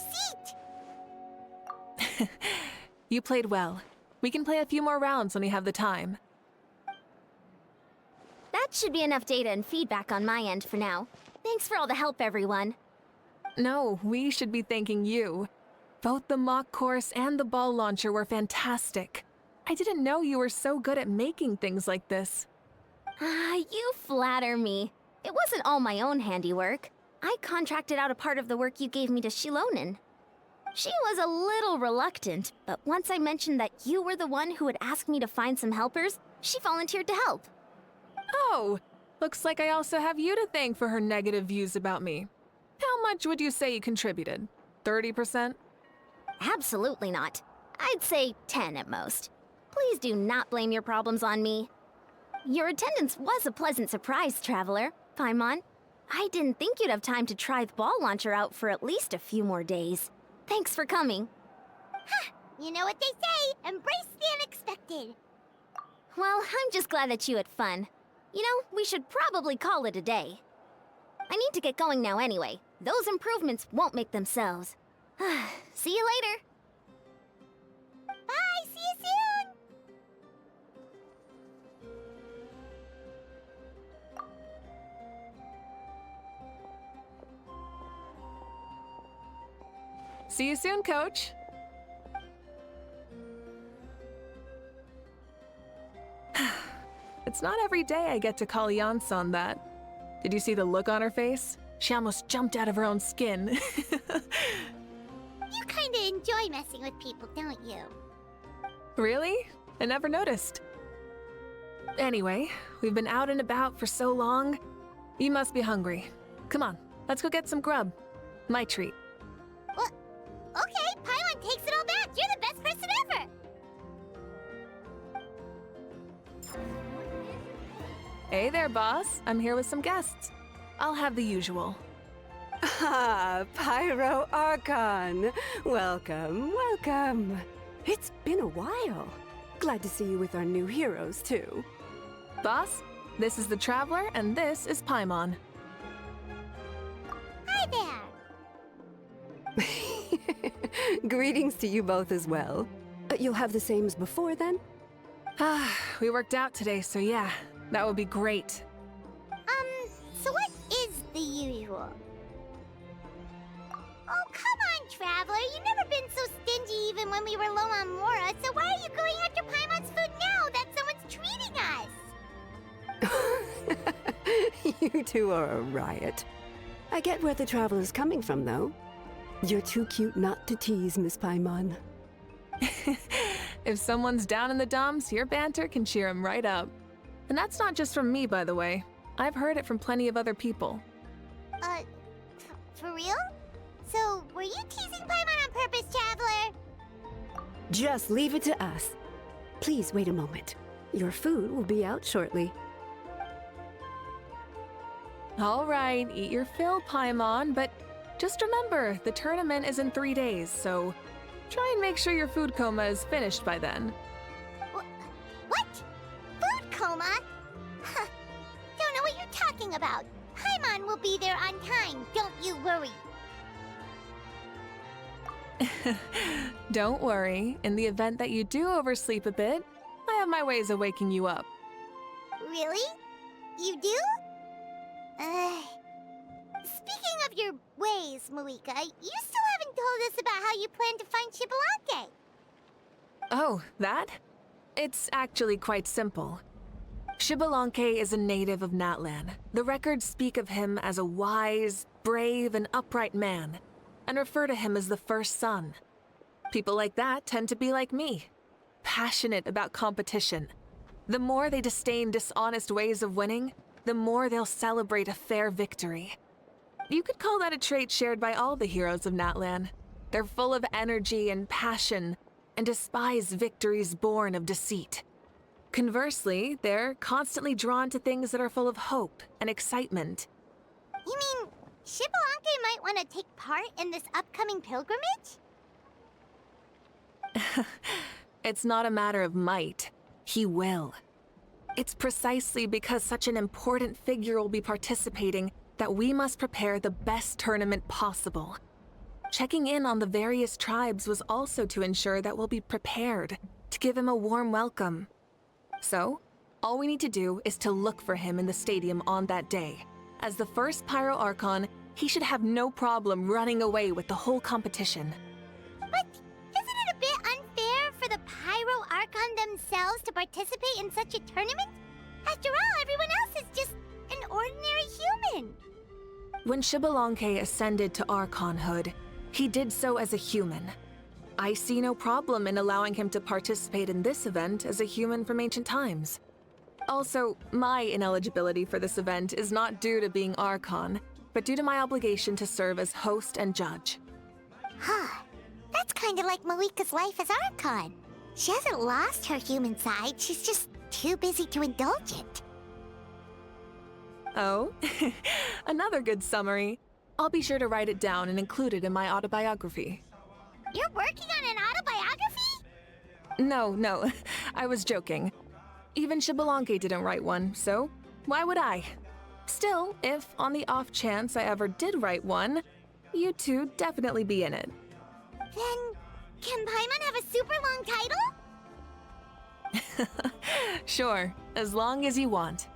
seat! You played well. We can play a few more rounds when we have the time. That should be enough data and feedback on my end for now. Thanks for all the help, everyone. No, we should be thanking you. Both the mock course and the ball launcher were fantastic. I didn't know you were so good at making things like this. You flatter me. It wasn't all my own handiwork. I contracted out a part of the work you gave me to Shilonen. She was a little reluctant, but once I mentioned that you were the one who had asked me to find some helpers, she volunteered to help. Oh, looks like I also have you to thank for her negative views about me. How much would you say you contributed? 30%? Absolutely not. I'd say 10 at most. Please do not blame your problems on me. Your attendance was a pleasant surprise, Traveler. Paimon, I didn't think you'd have time to try the ball launcher out for at least a few more days. Thanks for coming. You know what they say, embrace the unexpected. Well, I'm just glad that you had fun. You know, we should probably call it a day. I need to get going now anyway. Those improvements won't make themselves. See you later. Bye, see you soon! See you soon, Coach. It's not every day I get to call Yansan that. Did you see the look on her face? She almost jumped out of her own skin. You kinda enjoy messing with people, don't you? Really? I never noticed. Anyway, we've been out and about for so long. You must be hungry. Come on, let's go get some grub. My treat. What? Okay, Paimon takes it all back. You're the best person ever. Hey there, boss. I'm here with some guests. I'll have the usual. Ah, Pyro Archon. Welcome, welcome. It's been a while. Glad to see you with our new heroes, too. Boss, this is the Traveler, and this is Paimon. Hi there. Greetings to you both as well. You'll have the same as before, then? We worked out today, so yeah, that would be great. So what is the usual? Oh, come on, Traveler. You've never been so stingy even when we were low on Mora, so why are you going after Paimon's food now that someone's treating us? You two are a riot. I get where the Traveler's coming from, though. You're too cute not to tease, Miss Paimon. If someone's down in the dumps, your banter can cheer him right up. And that's not just from me, by the way. I've heard it from plenty of other people. For real? So, were you teasing Paimon on purpose, Traveler? Just leave it to us. Please wait a moment. Your food will be out shortly. All right, eat your fill, Paimon, but just remember, the tournament is in 3 days, so try and make sure your food coma is finished by then. What? Food coma? Huh. Don't know what you're talking about. Paimon will be there on time, don't you worry. Don't worry, in the event that you do oversleep a bit, I have my ways of waking you up. Really? You do? Speaking of your ways, Mavuika, you still haven't told us about how you plan to find Xbalanque. Oh, that? It's actually quite simple. Xbalanque is a native of Natlan. The records speak of him as a wise, brave, and upright man, and refer to him as the first son. People like that tend to be like me, passionate about competition. The more they disdain dishonest ways of winning, the more they'll celebrate a fair victory. You could call that a trait shared by all the heroes of Natlan. They're full of energy and passion, and despise victories born of deceit. Conversely, they're constantly drawn to things that are full of hope and excitement. You mean Xbalanque might want to take part in this upcoming pilgrimage? It's not a matter of might. He will. It's precisely because such an important figure will be participating that we must prepare the best tournament possible. Checking in on the various tribes was also to ensure that we'll be prepared to give him a warm welcome. So, all we need to do is to look for him in the stadium on that day. As the first Pyro Archon, he should have no problem running away with the whole competition. But isn't it a bit unfair for the Pyro Archon themselves to participate in such a tournament? After all, everyone else is just an ordinary human. When Xbalanque ascended to Archonhood, he did so as a human. I see no problem in allowing him to participate in this event as a human from ancient times. Also, my ineligibility for this event is not due to being Archon, but due to my obligation to serve as host and judge. Huh. That's kind of like Mavuika's life as Archon. She hasn't lost her human side, she's just too busy to indulge it. Oh, another good summary. I'll be sure to write it down and include it in my autobiography. You're working on an autobiography? No, I was joking. Even Xbalanque didn't write one, so why would I? Still, if on the off chance I ever did write one, you two definitely be in it. Then, can Paimon have a super long title? Sure, as long as you want.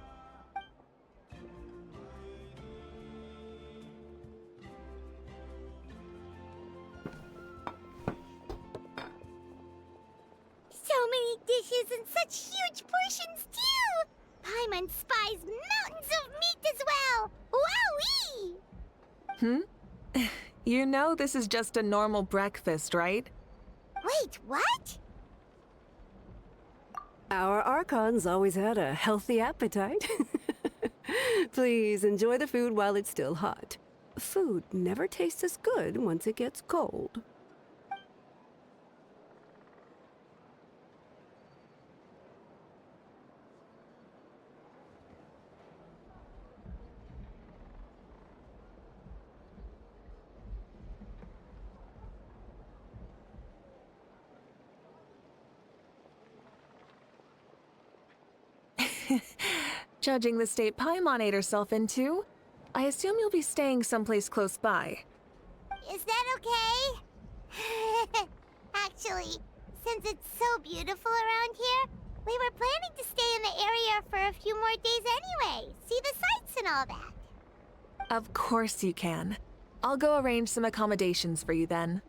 So many dishes and such huge portions, too! Paimon spies mountains of meat as well! Wowee! You know this is just a normal breakfast, right? Wait, what? Our Archons always had a healthy appetite. Please enjoy the food while it's still hot. Food never tastes as good once it gets cold. Judging the state Paimon ate herself into, I assume you'll be staying someplace close by. Is that okay? Actually, since it's so beautiful around here, we were planning to stay in the area for a few more days anyway. See the sights and all that. Of course you can. I'll go arrange some accommodations for you then.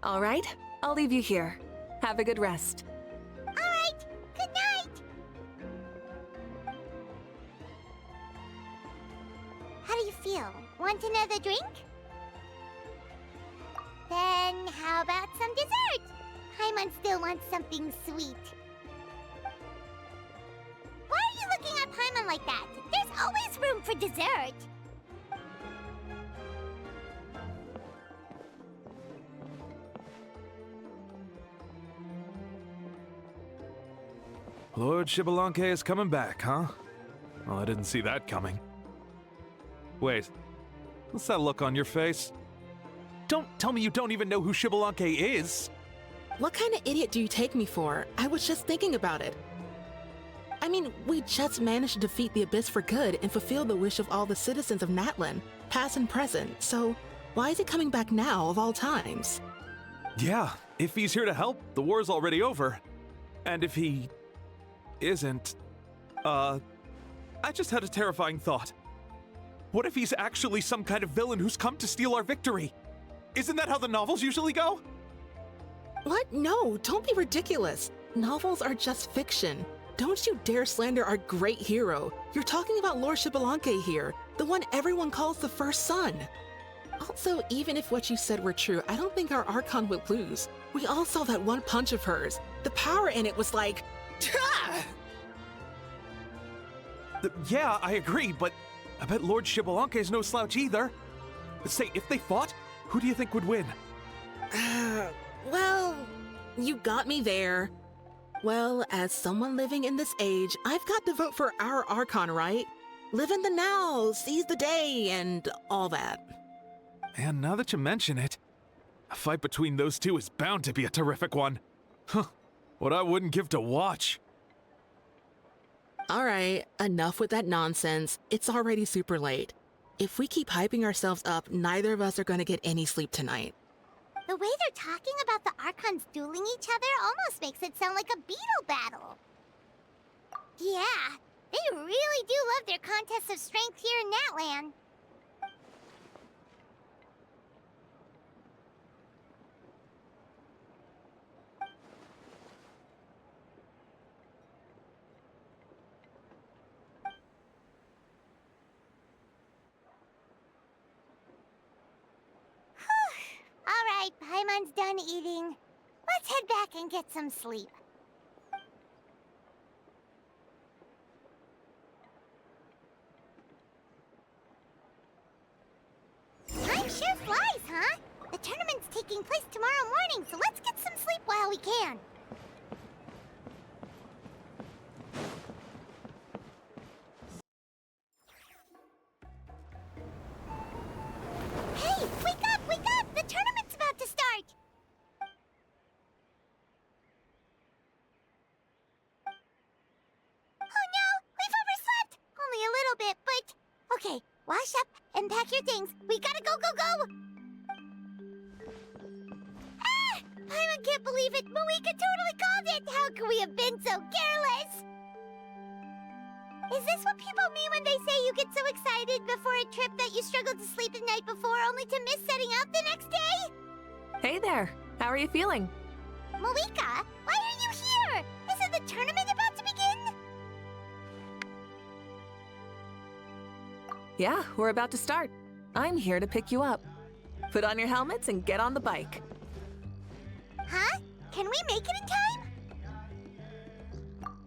All right, I'll leave you here. Have a good rest. All right, good night. How do you feel? Want another drink? Then how about some dessert? Paimon still wants something sweet. Why are you looking at Paimon like that? There's always room for dessert. Lord Xbalanque is coming back, huh? Well, I didn't see that coming. Wait, what's that look on your face? Don't tell me you don't even know who Xbalanque is! What kind of idiot do you take me for? I was just thinking about it. I mean, we just managed to defeat the Abyss for good and fulfill the wish of all the citizens of Natlan, past and present, so why is he coming back now of all times? Yeah, if he's here to help, the war's already over. And if he isn't, I just had a terrifying thought. What if he's actually some kind of villain who's come to steal our victory? Isn't that how the novels usually go? What? No, don't be ridiculous. Novels are just fiction. Don't you dare slander our great hero. You're talking about Lord Xbalanque here, the one everyone calls the first son. Also, even if what you said were true, I don't think our Archon would lose. We all saw that one punch of hers. The power in it was like... Yeah, I agree, but I bet Lord Xbalanque is no slouch either. Say, if they fought, who do you think would win? Well, you got me there. Well, as someone living in this age, I've got to vote for our Archon, right? Live in the now, seize the day, and all that. And now that you mention it, a fight between those two is bound to be a terrific one. Huh, what I wouldn't give to watch. All right, enough with that nonsense. It's already super late. If we keep hyping ourselves up, neither of us are going to get any sleep tonight. The way they're talking about the Archons dueling each other almost makes it sound like a beetle battle. Yeah, they really do love their contests of strength here in Natlan. Alright, Paimon's done eating. Let's head back and get some sleep. Time sure flies, huh? The tournament's taking place tomorrow morning, so let's get some sleep while we can. Hey, wake up, wake up! The tournament's about to start! Oh no, we've overslept! Only a little bit, but... Okay, wash up and pack your things. We gotta go, go, go! Ah! Paimon can't believe it! Mavuika totally called it! How could we have been so careless? Is this what people mean when they say you get so excited before a trip that you struggled to sleep the night before only to miss setting out the next day? Hey there, how are you feeling? Mavuika, why are you here? Isn't the tournament about to begin? Yeah, we're about to start. I'm here to pick you up. Put on your helmets and get on the bike. Huh? Can we make it in time?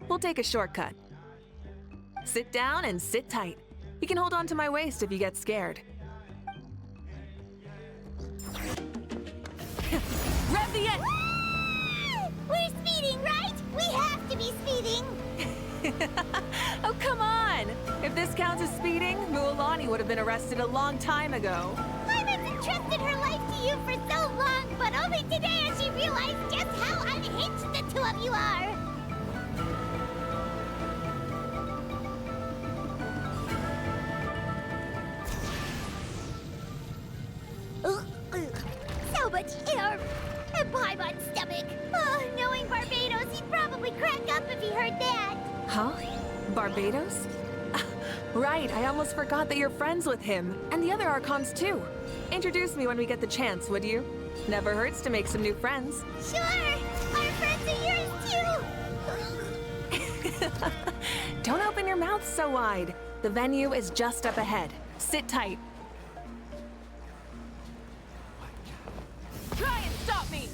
We'll take a shortcut. Sit down and sit tight. You can hold on to my waist if you get scared. Rev the end! We're speeding, right? We have to be speeding! Oh, come on! If this counts as speeding, Mualani would have been arrested a long time ago. Paimon's entrusted her life to you for so long, but only today has she realized just how unhinged the two of you are! So much air! And Paimon's stomach! Oh, knowing Barbados, he'd probably crack up if he heard that! Huh? Barbados? Right, I almost forgot that you're friends with him, and the other Archons too. Introduce me when we get the chance, would you? Never hurts to make some new friends. Sure! Our friends are yours too! Don't open your mouth so wide. The venue is just up ahead. Sit tight. Try and stop me!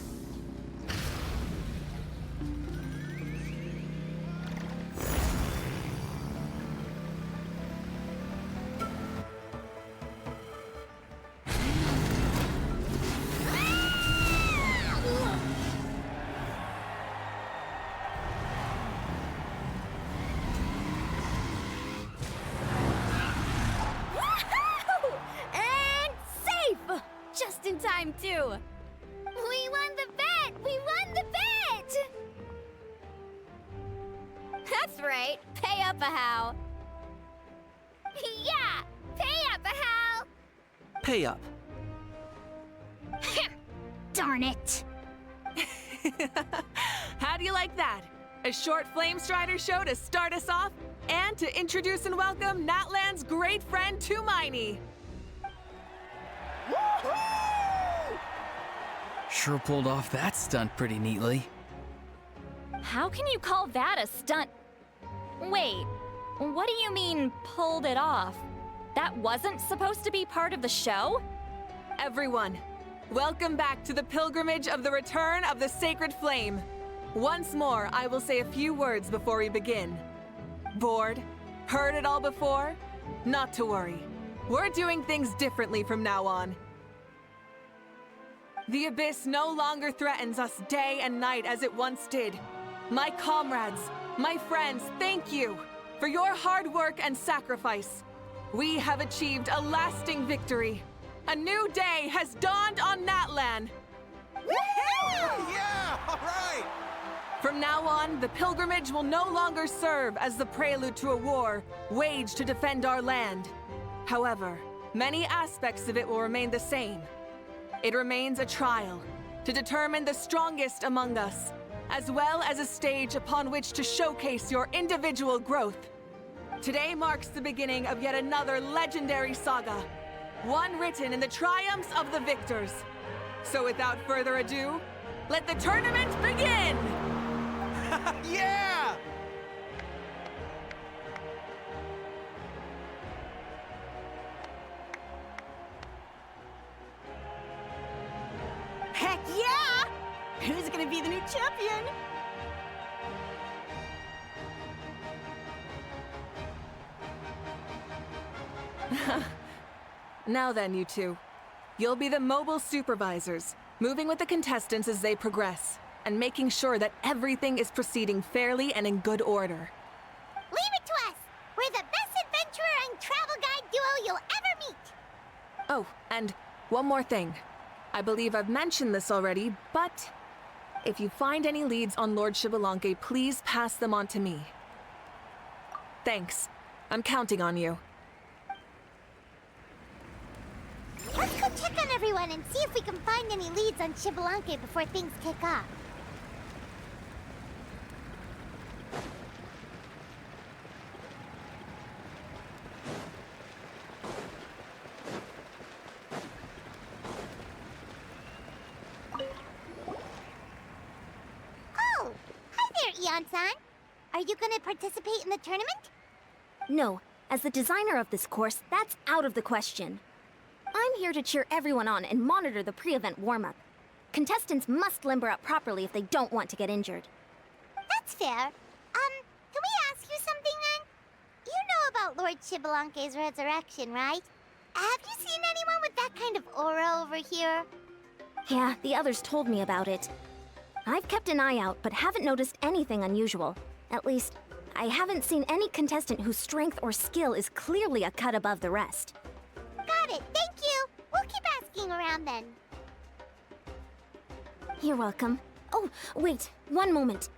And safe! Just in time, too. We won the bet! We won the bet! That's right. Pay up a how. Yeah! Pay up, Hal! Pay up. Darn it! How do you like that? A short Flame Strider show to start us off, and to introduce and welcome Natlan's great friend Tumaini. Sure pulled off that stunt pretty neatly. How can you call that a stunt? Wait, what do you mean, pulled it off? That wasn't supposed to be part of the show? Everyone, welcome back to the pilgrimage of the return of the Sacred Flame. Once more, I will say a few words before we begin. Bored? Heard it all before? Not to worry. We're doing things differently from now on. The Abyss no longer threatens us day and night as it once did. My comrades, my friends, thank you for your hard work and sacrifice. We have achieved a lasting victory. A new day has dawned on Natlan. Woohoo! Yeah! All right! From now on, the pilgrimage will no longer serve as the prelude to a war waged to defend our land. However, many aspects of it will remain the same. It remains a trial to determine the strongest among us, as well as a stage upon which to showcase your individual growth. Today marks the beginning of yet another legendary saga, one written in the triumphs of the victors. So without further ado, let the tournament begin! Yeah! Heck yeah! Who's gonna be the new champion? Now then, you two. You'll be the mobile supervisors, moving with the contestants as they progress, and making sure that everything is proceeding fairly and in good order. Leave it to us! We're the best adventurer and travel guide duo you'll ever meet! Oh, and one more thing. I believe I've mentioned this already, but if you find any leads on Lord Xbalanque, please pass them on to me. Thanks. I'm counting on you. Let's go check on everyone and see if we can find any leads on Xbalanque before things kick off. Oh! Hi there, Eon-san! Are you gonna participate in the tournament? No, as the designer of this course, that's out of the question. I'm here to cheer everyone on and monitor the pre-event warm-up. Contestants must limber up properly if they don't want to get injured. That's fair. Can we ask you something then? You know about Lord Xbalanque's resurrection, right? Have you seen anyone with that kind of aura over here? Yeah, the others told me about it. I've kept an eye out, but haven't noticed anything unusual. At least, I haven't seen any contestant whose strength or skill is clearly a cut above the rest. Got it, thank you! We'll keep asking around then. You're welcome. Oh, wait, one moment.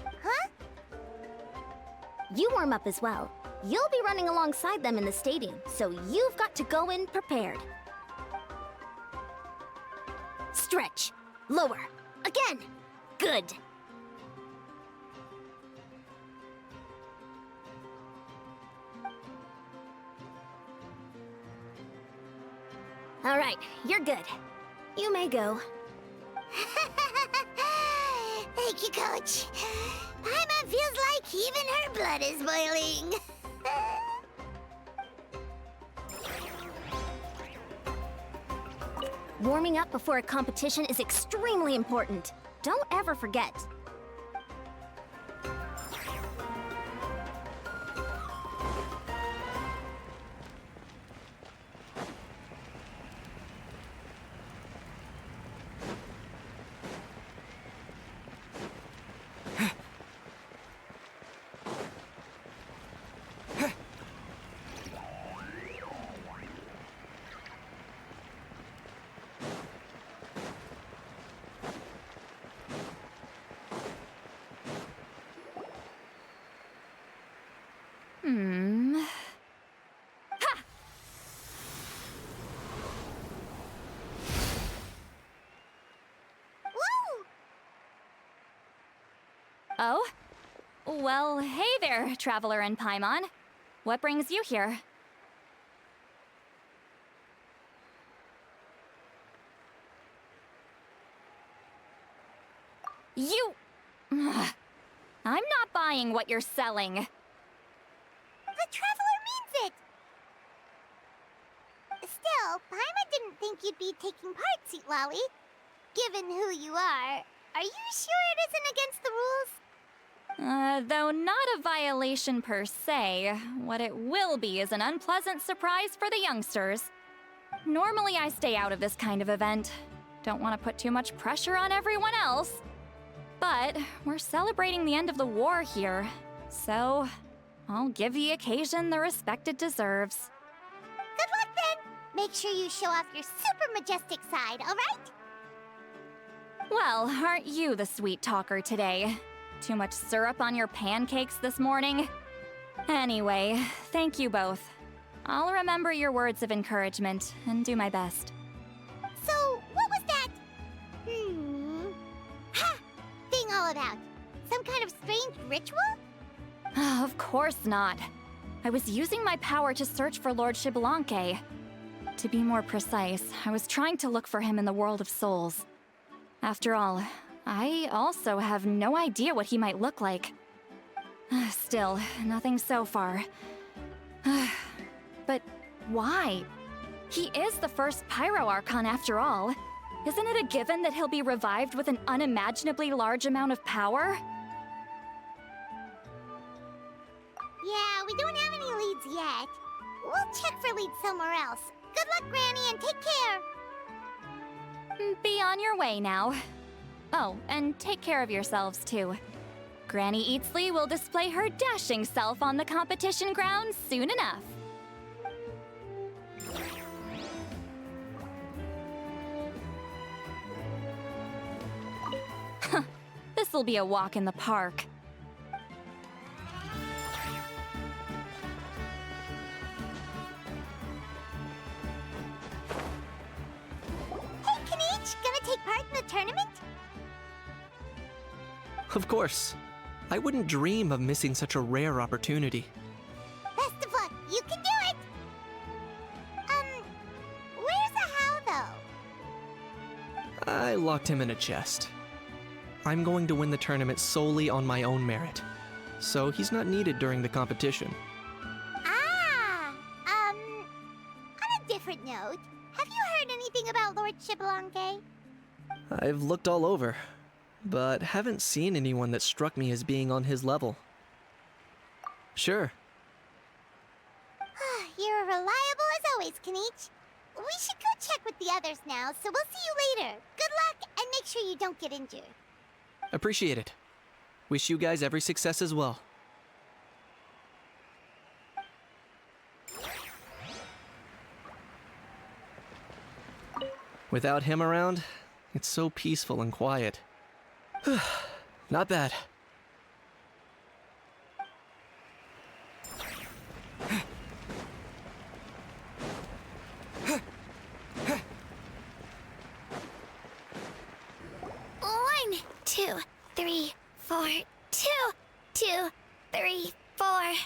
Huh? You warm up as well. You'll be running alongside them in the stadium, so you've got to go in prepared. Stretch. Lower. Again. Good. All right, you're good. You may go. Thank you, Coach. Paimon feels like even her blood is boiling. Warming up before a competition is extremely important. Don't ever forget. Ha! Woo! Oh? Well, hey there, Traveler and Paimon. What brings you here? You... Ugh. I'm not buying what you're selling. The Traveler means it! Still, Paimon didn't think you'd be taking part, Sweet Lolly. Given who you are you sure it isn't against the rules? Though not a violation per se, what it will be is an unpleasant surprise for the youngsters. Normally I stay out of this kind of event. Don't want to put too much pressure on everyone else. But we're celebrating the end of the war here, so I'll give the occasion the respect it deserves. Good luck then! Make sure you show off your super majestic side, alright? Well, aren't you the sweet talker today? Too much syrup on your pancakes this morning? Anyway, thank you both. I'll remember your words of encouragement and do my best. So, what was that? Ha! Thing all about? Some kind of strange ritual? Of course not. I was using my power to search for Lord Xbalanque. To be more precise, I was trying to look for him in the world of souls. After all, I also have no idea what he might look like. Still, nothing so far. But why? He is the first Pyro Archon after all. Isn't it a given that he'll be revived with an unimaginably large amount of power? Yeah, we don't have any leads yet. We'll check for leads somewhere else. Good luck, Granny, and take care! Be on your way now. Oh, and take care of yourselves too. Granny Eatsley will display her dashing self on the competition grounds soon enough. This'll be a walk in the park. Hey, Kanich, gonna take part in the tournament? Of course. I wouldn't dream of missing such a rare opportunity. Best of luck, you can do it! Where's the how, though? I locked him in a chest. I'm going to win the tournament solely on my own merit, so he's not needed during the competition. On a different note, have you heard anything about Lord Xbalanque? I've looked all over, but haven't seen anyone that struck me as being on his level. Sure. You're reliable as always, Kanich. We should go check with the others now, so we'll see you later. Good luck, and make sure you don't get injured. Appreciate it. Wish you guys every success as well. Without him around, it's so peaceful and quiet. Not bad. One, 2, 3, 4, 2, 2, 3, 4. How's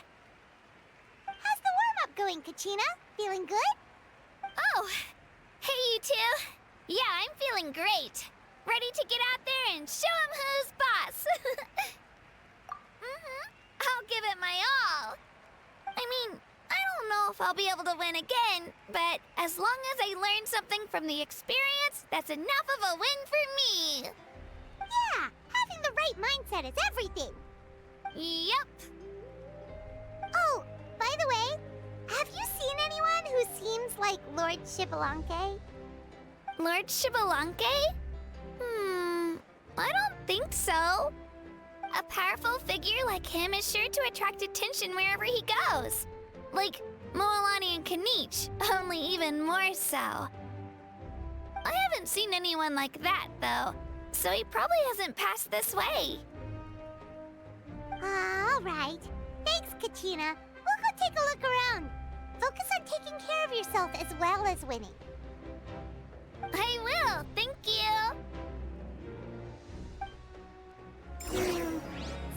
the warm-up going, Kachina? Feeling good? Oh, hey you two. Yeah, I'm feeling great. Ready to get out there and show 'em who's boss. I'll give it my all. I mean, I don't know if I'll be able to win again, but as long as I learn something from the experience, that's enough of a win for me. Yeah, having the right mindset is everything. Yep. Oh, by the way, have you seen anyone who seems like Lord Xbalanque? Lord Xbalanque? I don't think so. A powerful figure like him is sure to attract attention wherever he goes. Like Moalani and Kanich, only even more so. I haven't seen anyone like that, though, so he probably hasn't passed this way. All right. Thanks, Kachina. We'll take a look around. Focus on taking care of yourself as well as winning. I will, thank you.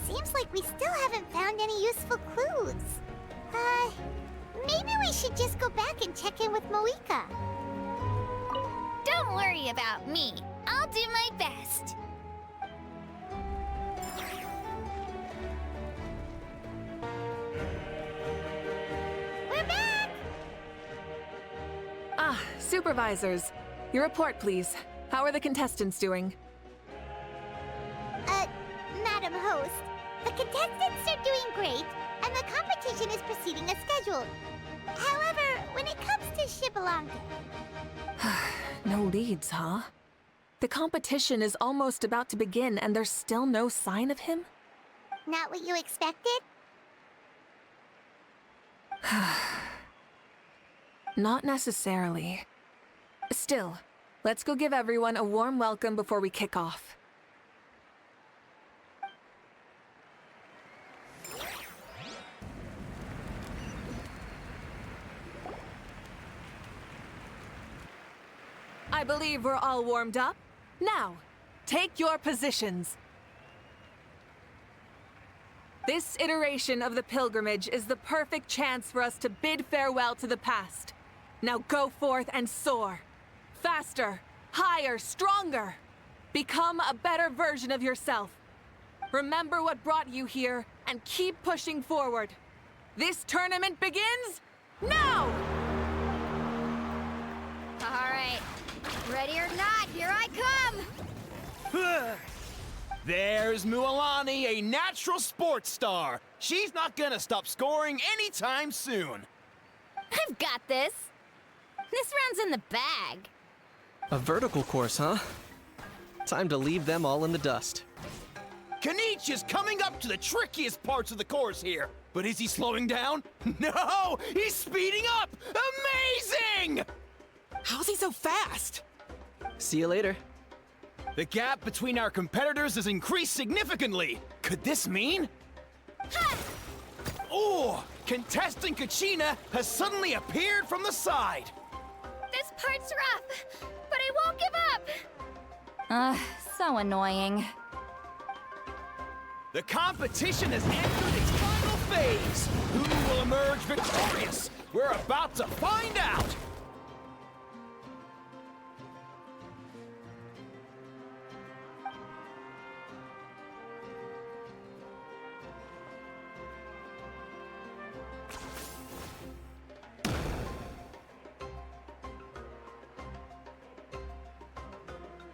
Seems like we still haven't found any useful clues. Maybe we should just go back and check in with Mavuika. Don't worry about me. I'll do my best. We're back! Ah, supervisors. Your report, please. How are the contestants doing? Madam Host, the contestants are doing great, and the competition is proceeding as scheduled. However, when it comes to Shibalanke... No leads, huh? The competition is almost about to begin, and there's still no sign of him? Not what you expected? Not necessarily. Still, let's go give everyone a warm welcome before we kick off. I believe we're all warmed up. Now, take your positions. This iteration of the pilgrimage is the perfect chance for us to bid farewell to the past. Now go forth and soar. Faster, higher, stronger. Become a better version of yourself. Remember what brought you here and keep pushing forward. This tournament begins now! All right. Ready or not, here I come! There's Mualani, a natural sports star. She's not gonna stop scoring anytime soon. I've got this. This round's in the bag. A vertical course, huh? Time to leave them all in the dust. Kanich is coming up to the trickiest parts of the course here. But is he slowing down? No! He's speeding up! Amazing! How's he so fast? See you later. The gap between our competitors has increased significantly. Could this mean? Oh! Contestant Kachina has suddenly appeared from the side. This part's rough, but I won't give up. So annoying. The competition has entered its final phase. Who will emerge victorious? We're about to find out.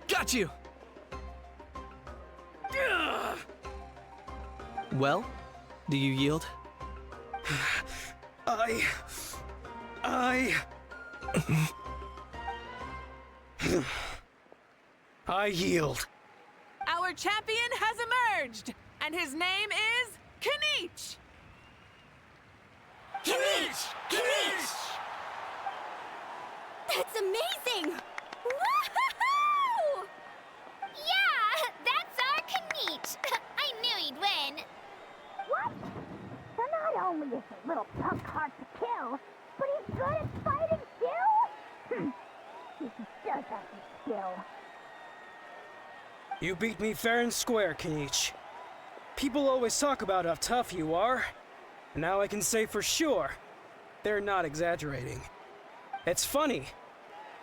Got you! Well, do you yield? I yield. Our champion has emerged, and his name is Kanich! Kanich! Kanich! That's amazing! Woohoo! Yeah, that's our Kanich. I knew he'd win. What? So not only is the little punk hard to kill, but he's good at fighting too? He does have the skill. You beat me fair and square, Kanich. People always talk about how tough you are. And now I can say for sure, they're not exaggerating. It's funny.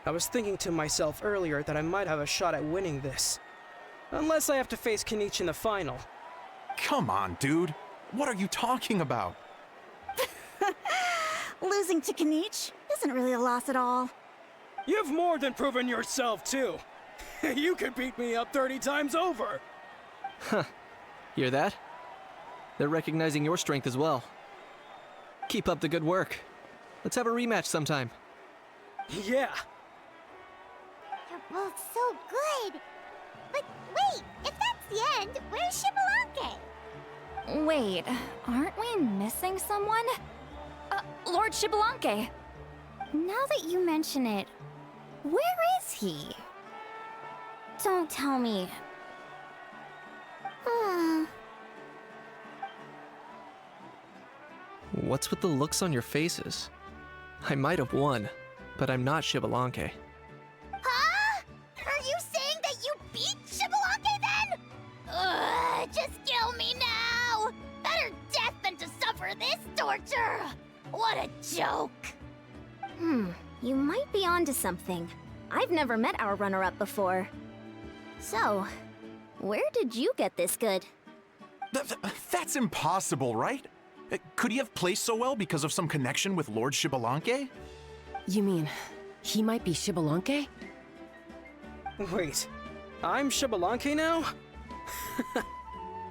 I was thinking to myself earlier that I might have a shot at winning this. Unless I have to face Kanich in the final. Come on, dude. What are you talking about? Losing to Kanich isn't really a loss at all. You've more than proven yourself, too. You could beat me up 30 times over. Huh. Hear that? They're recognizing your strength as well. Keep up the good work. Let's have a rematch sometime. Yeah. You're both so good. But wait, if that's the end, where's Shibalanke? Wait, aren't we missing someone? Lord Shibalanke. Now that you mention it, where is he? Don't tell me. What's with the looks on your faces? I might have won, but I'm not Shibalanke. Huh? Are you saying that you beat Shibalanke then? Ugh, just kill me now! Better death than to suffer this torture! What a joke! You might be onto something. I've never met our runner-up before. So, where did you get this good? That's impossible, right? Could he have placed so well because of some connection with Lord Shibalanke? You mean, he might be Shibalanke? Wait, I'm Shibalanke now?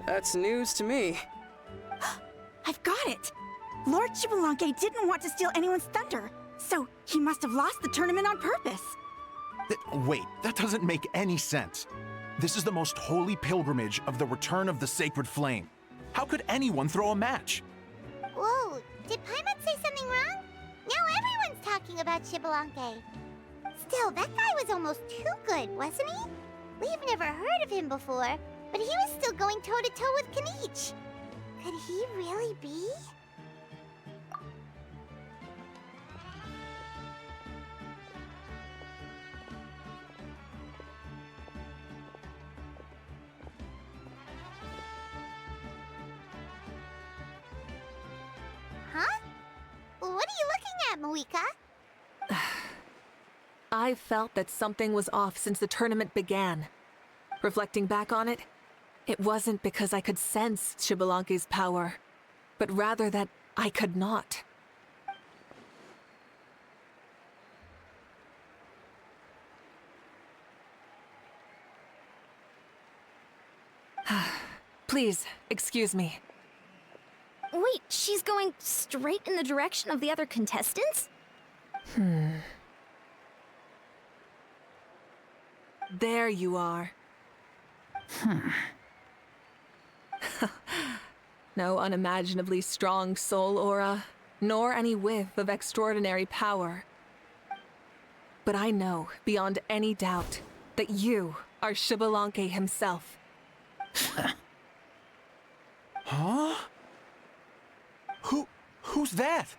That's news to me. I've got it! Lord Shibalanke didn't want to steal anyone's thunder, so he must have lost the tournament on purpose. Wait, that doesn't make any sense. This is the most holy pilgrimage of the return of the sacred flame. How could anyone throw a match? Whoa, did Paimon say something wrong? Now everyone's talking about Shibalanke. Still, that guy was almost too good, wasn't he? We've never heard of him before, but he was still going toe-to-toe with Kenichi. Could he really be? Huh? What are you looking at, Mavuika? I felt that something was off since the tournament began. Reflecting back on it, it wasn't because I could sense Shibalanke's power, but rather that I could not. Please, excuse me. Wait, she's going straight in the direction of the other contestants? There you are. No unimaginably strong soul aura, nor any whiff of extraordinary power. But I know, beyond any doubt, that you are Shibalanke himself. Huh? Who's that?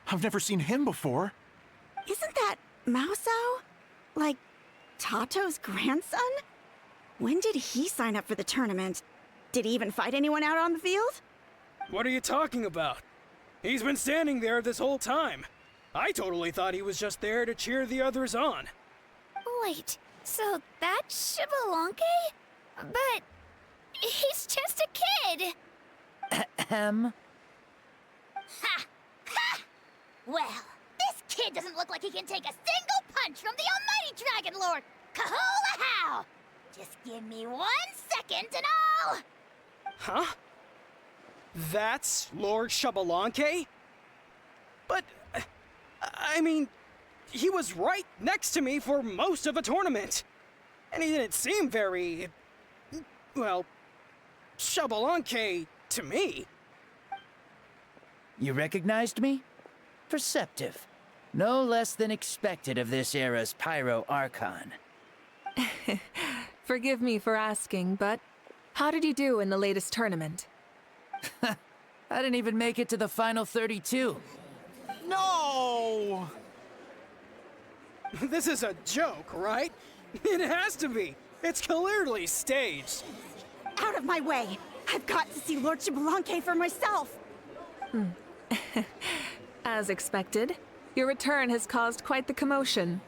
I've never seen him before. Isn't that Mauso? Like, Tato's grandson? When did he sign up for the tournament? Did he even fight anyone out on the field? What are you talking about? He's been standing there this whole time. I totally thought he was just there to cheer the others on. Wait, so that's Shibalanke? But he's just a kid. Ha! Ha! Well, this kid doesn't look like he can take a single punch from the almighty Dragon Lord! Kahula how! Just give me 1 second and I'll... Huh? That's Lord Shibalanke? But, I mean, he was right next to me for most of the tournament. And he didn't seem very, well, Shibalanke to me. You recognized me? Perceptive. No less than expected of this era's Pyro Archon. Forgive me for asking, but how did you do in the latest tournament? I didn't even make it to the final 32. No! This is a joke, right? It has to be. It's clearly staged. Out of my way! I've got to see Lord Shibalanke for myself! As expected, your return has caused quite the commotion.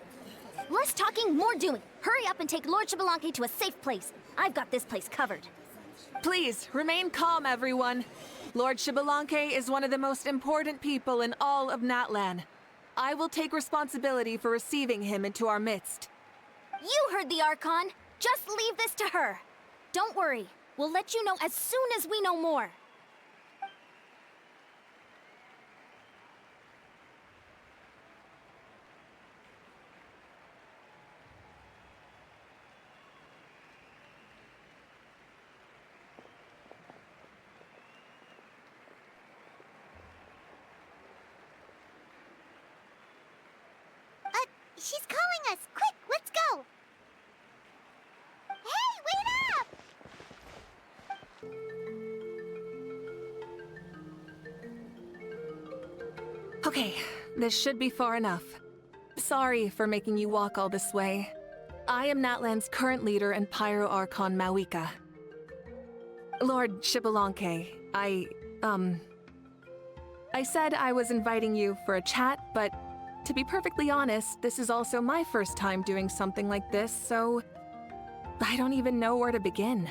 Less talking, more doing. Hurry up and take Lord Shibalanke to a safe place. I've got this place covered. Please, remain calm, everyone. Lord Shibalanke is one of the most important people in all of Natlan. I will take responsibility for receiving him into our midst. You heard the Archon. Just leave this to her. Don't worry. We'll let you know as soon as we know more. She's calling us! Quick, let's go! Hey, wait up! Okay, this should be far enough. Sorry for making you walk all this way. I am Natlan's current leader and Pyro Archon Mavuika. Lord Shibalanke, I said I was inviting you for a chat, but to be perfectly honest, this is also my first time doing something like this, so I don't even know where to begin.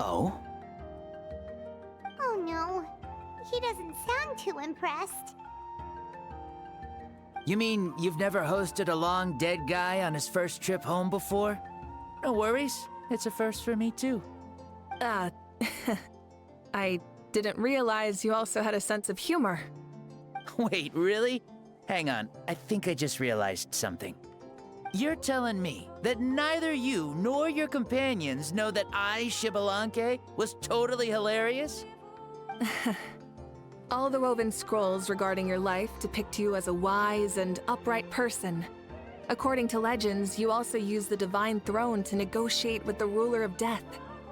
Oh? Oh no, he doesn't sound too impressed. You mean you've never hosted a long dead guy on his first trip home before? No worries, it's a first for me too. I didn't realize you also had a sense of humor. Wait, really? Hang on, I think I just realized something. You're telling me that neither you nor your companions know that I, Shibalanke, was totally hilarious? All the woven scrolls regarding your life depict you as a wise and upright person. According to legends, you also use the Divine Throne to negotiate with the Ruler of Death,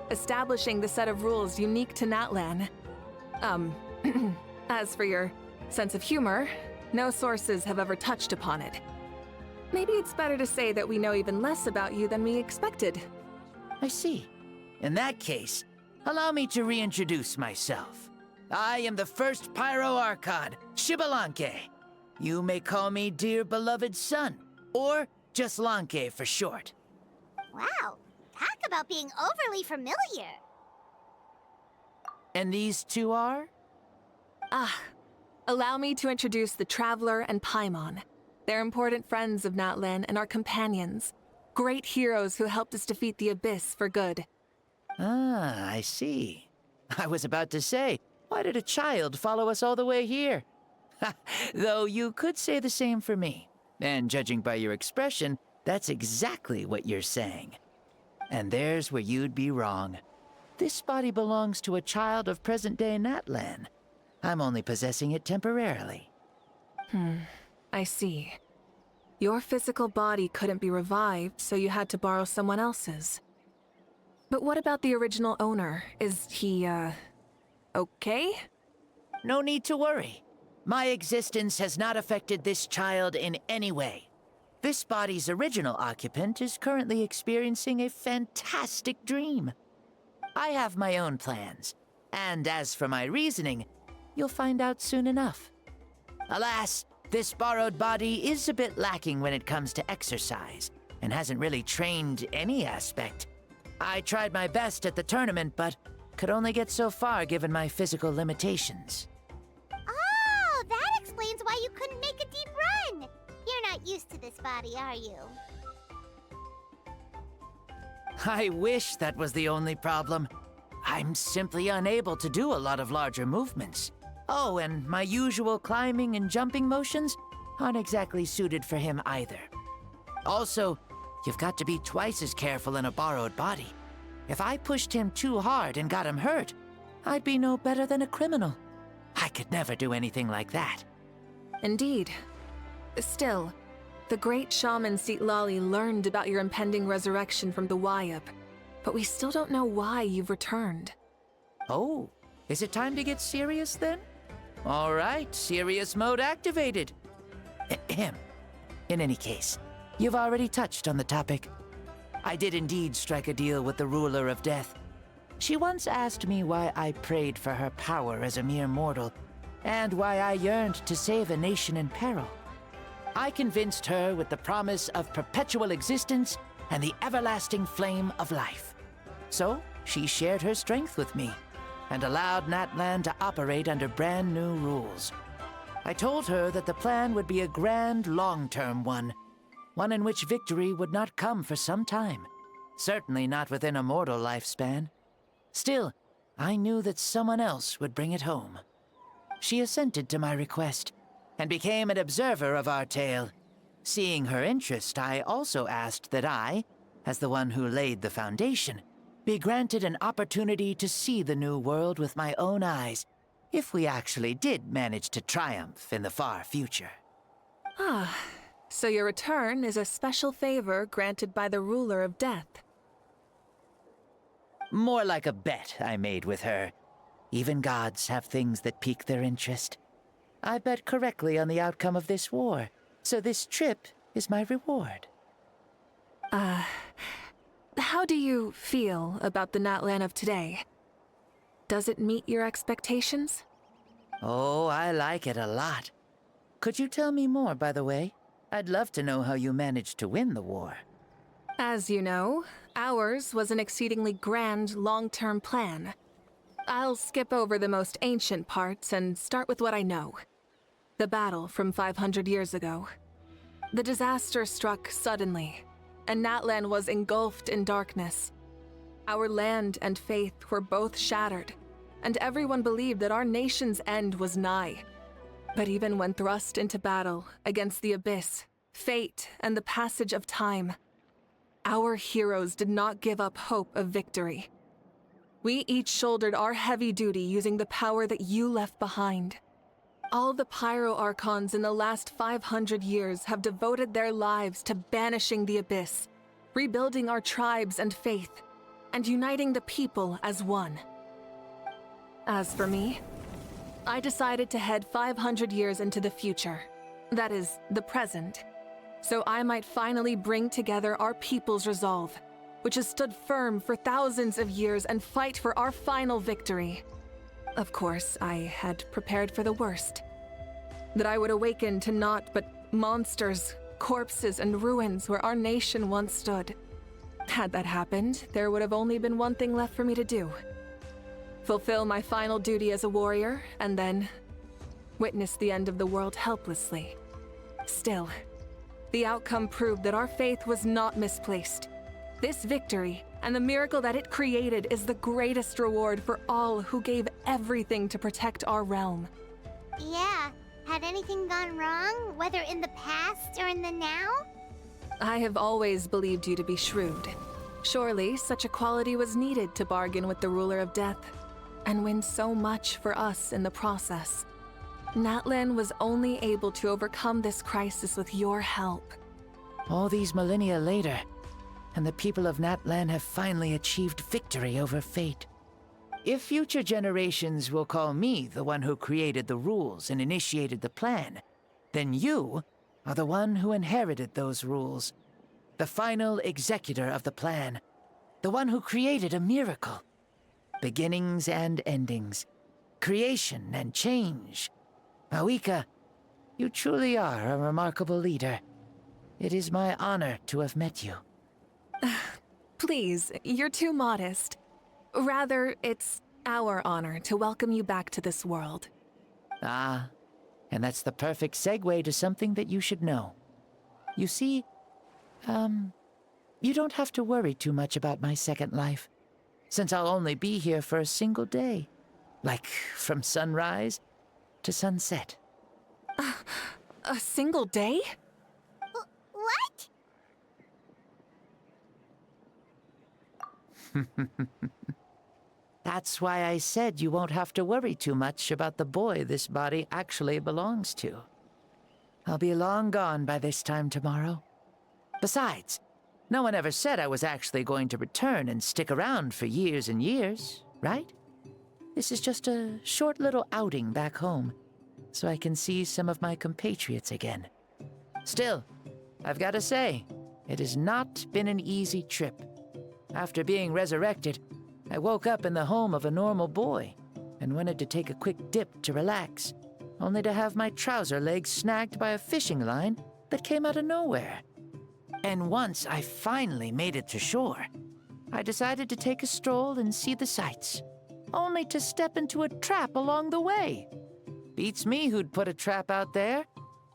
establishing the set of rules unique to Natlan. As for your sense of humor, no sources have ever touched upon it. Maybe it's better to say that we know even less about you than we expected. I see. In that case, allow me to reintroduce myself. I am the first Pyro Archon, Shibalanke. You may call me dear beloved son, or just Lanke for short. Wow, talk about being overly familiar. And these two are? Allow me to introduce the Traveler and Paimon. They're important friends of Natlan and our companions. Great heroes who helped us defeat the Abyss for good. Ah, I see. I was about to say, why did a child follow us all the way here? Though you could say the same for me. And judging by your expression, that's exactly what you're saying. And there's where you'd be wrong. This body belongs to a child of present-day Natlan. I'm only possessing it temporarily. I see. Your physical body couldn't be revived, so you had to borrow someone else's. But what about the original owner? Is he, okay? No need to worry. My existence has not affected this child in any way. This body's original occupant is currently experiencing a fantastic dream. I have my own plans, and as for my reasoning, you'll find out soon enough. Alas, this borrowed body is a bit lacking when it comes to exercise, and hasn't really trained any aspect. I tried my best at the tournament, but could only get so far given my physical limitations. Oh, that explains why you couldn't make a deep run. You're not used to this body, are you? I wish that was the only problem. I'm simply unable to do a lot of larger movements. Oh, and my usual climbing and jumping motions aren't exactly suited for him either. Also, you've got to be twice as careful in a borrowed body. If I pushed him too hard and got him hurt, I'd be no better than a criminal. I could never do anything like that. Indeed. Still, the great shaman Seatlali learned about your impending resurrection from the Wayup, but we still don't know why you've returned. Oh, is it time to get serious then? All right, serious mode activated. Ahem. In any case, you've already touched on the topic. I did indeed strike a deal with the Ruler of Death. She once asked me why I prayed for her power as a mere mortal, and why I yearned to save a nation in peril. I convinced her with the promise of perpetual existence and the everlasting flame of life. So, she shared her strength with me, and allowed Natlan to operate under brand new rules. I told her that the plan would be a grand, long-term one in which victory would not come for some time, certainly not within a mortal lifespan. Still, I knew that someone else would bring it home. She assented to my request, and became an observer of our tale. Seeing her interest, I also asked that I, as the one who laid the foundation, be granted an opportunity to see the new world with my own eyes, if we actually did manage to triumph in the far future. Ah, so your return is a special favor granted by the Ruler of Death. More like a bet I made with her. Even gods have things that pique their interest. I bet correctly on the outcome of this war, so this trip is my reward. How do you feel about the Natlan of today? Does it meet your expectations? Oh, I like it a lot. Could you tell me more, by the way? I'd love to know how you managed to win the war. As you know, ours was an exceedingly grand, long-term plan. I'll skip over the most ancient parts and start with what I know. The battle from 500 years ago. The disaster struck suddenly, and Natlan was engulfed in darkness. Our land and faith were both shattered, and everyone believed that our nation's end was nigh. But even when thrust into battle against the abyss, fate, and the passage of time, our heroes did not give up hope of victory. We each shouldered our heavy duty using the power that you left behind. All the Pyro Archons in the last 500 years have devoted their lives to banishing the abyss, rebuilding our tribes and faith, and uniting the people as one. As for me, I decided to head 500 years into the future, that is, the present, so I might finally bring together our people's resolve, which has stood firm for thousands of years, and fight for our final victory. Of course, I had prepared for the worst. That I would awaken to naught but monsters, corpses, and ruins where our nation once stood. Had that happened, there would have only been one thing left for me to do. Fulfill my final duty as a warrior, and then witness the end of the world helplessly. Still, the outcome proved that our faith was not misplaced. This victory, and the miracle that it created, is the greatest reward for all who gave everything to protect our realm. Yeah, had anything gone wrong, whether in the past or in the now? I have always believed you to be shrewd. Surely, such a quality was needed to bargain with the ruler of death, and win so much for us in the process. Natlan was only able to overcome this crisis with your help. All these millennia later, and the people of Natlan have finally achieved victory over fate. If future generations will call me the one who created the rules and initiated the plan, then you are the one who inherited those rules. The final executor of the plan. The one who created a miracle. Beginnings and endings. Creation and change. Mavuika, you truly are a remarkable leader. It is my honor to have met you. Please, you're too modest. Rather, it's our honor to welcome you back to this world. Ah, and that's the perfect segue to something that you should know. You see, you don't have to worry too much about my second life, since I'll only be here for a single day. Like, from sunrise to sunset. A single day? What? That's why I said you won't have to worry too much about the boy this body actually belongs to. I'll be long gone by this time tomorrow. Besides, no one ever said I was actually going to return and stick around for years and years, right? This is just a short little outing back home, so I can see some of my compatriots again. Still, I've got to say, it has not been an easy trip. After being resurrected, I woke up in the home of a normal boy and wanted to take a quick dip to relax, only to have my trouser legs snagged by a fishing line that came out of nowhere. And once I finally made it to shore, I decided to take a stroll and see the sights, only to step into a trap along the way. Beats me who'd put a trap out there,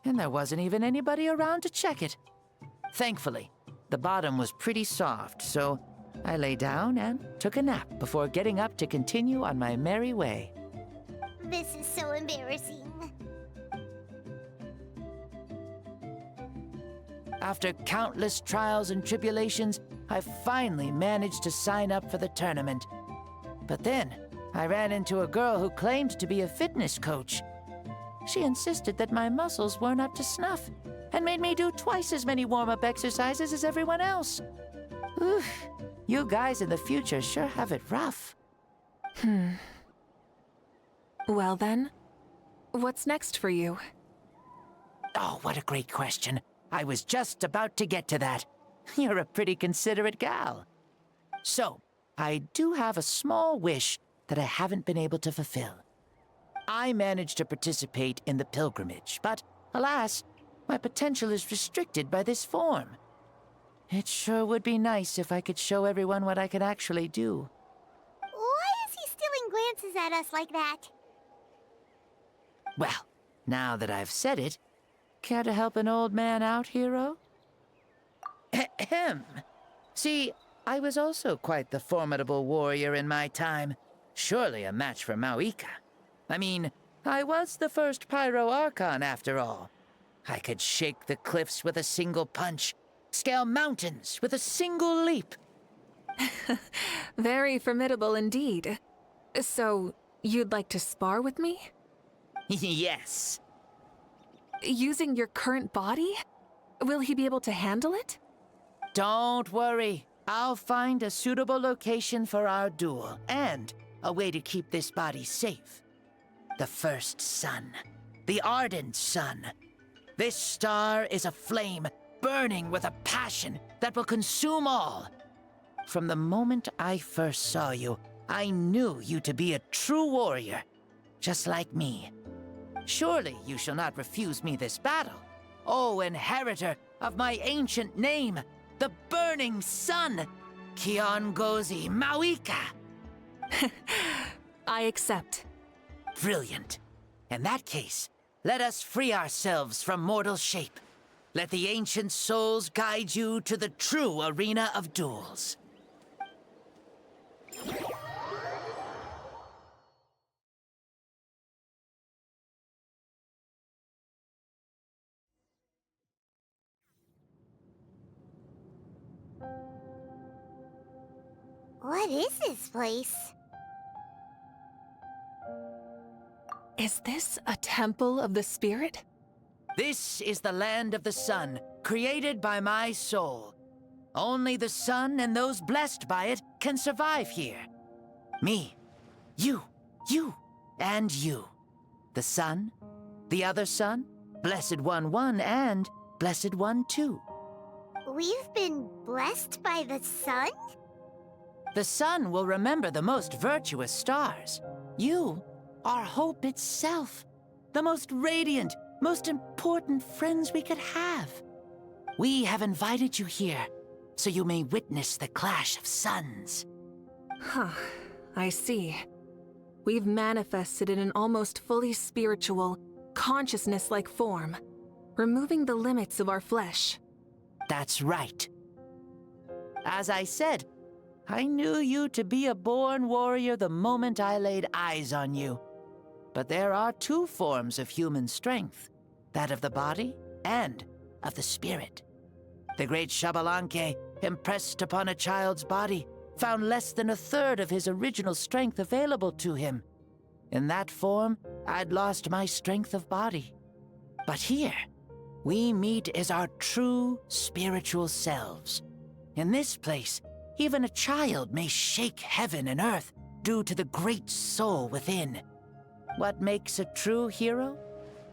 and there wasn't even anybody around to check it. Thankfully, the bottom was pretty soft, so I lay down and took a nap before getting up to continue on my merry way. This is so embarrassing. After countless trials and tribulations, I finally managed to sign up for the tournament. But then, I ran into a girl who claimed to be a fitness coach. She insisted that my muscles weren't up to snuff, and made me do twice as many warm-up exercises as everyone else. Oof, you guys in the future sure have it rough. Well then, What's next for you? Oh, what a great question. I was just about to get to that. You're a pretty considerate gal. So, I do have a small wish that I haven't been able to fulfill. I managed to participate in the pilgrimage, but alas, my potential is restricted by this form. It sure would be nice if I could show everyone what I could actually do. Why is he stealing glances at us like that? Well, now that I've said it, care to help an old man out, hero? Ahem. See, I was also quite the formidable warrior in my time. Surely a match for Mavuika. I mean, I was the first Pyro Archon after all. I could shake the cliffs with a single punch, scale mountains with a single leap. Very formidable indeed. So, you'd like to spar with me? Yes. Using your current body? Will he be able to handle it? Don't worry. I'll find a suitable location for our duel, and a way to keep this body safe. The first sun. The ardent sun. This star is a flame, burning with a passion that will consume all. From the moment I first saw you, I knew you to be a true warrior, just like me. Surely you shall not refuse me this battle, O inheritor of my ancient name, the Burning Sun, Kiongozi Mavuika. I accept. Brilliant. In that case, let us free ourselves from mortal shape. Let the ancient souls guide you to the true arena of duels. What is this place? Is this a temple of the spirit? This is the land of the sun, created by my soul. Only the sun and those blessed by it can survive here. Me, you, and you. The sun, the other sun, Blessed One 1, and Blessed One 2. We've been blessed by the sun? The sun will remember the most virtuous stars. You are hope itself. The most radiant, most important friends we could have. We have invited you here, so you may witness the clash of suns. Huh, I see. We've manifested in an almost fully spiritual, consciousness-like form, removing the limits of our flesh. That's right. As I said, I knew you to be a born warrior the moment I laid eyes on you. But there are two forms of human strength, that of the body and of the spirit. The great Xbalanque, impressed upon a child's body, found less than a third of his original strength available to him. In that form, I'd lost my strength of body. But here, we meet as our true spiritual selves. In this place, even a child may shake heaven and earth due to the great soul within. What makes a true hero?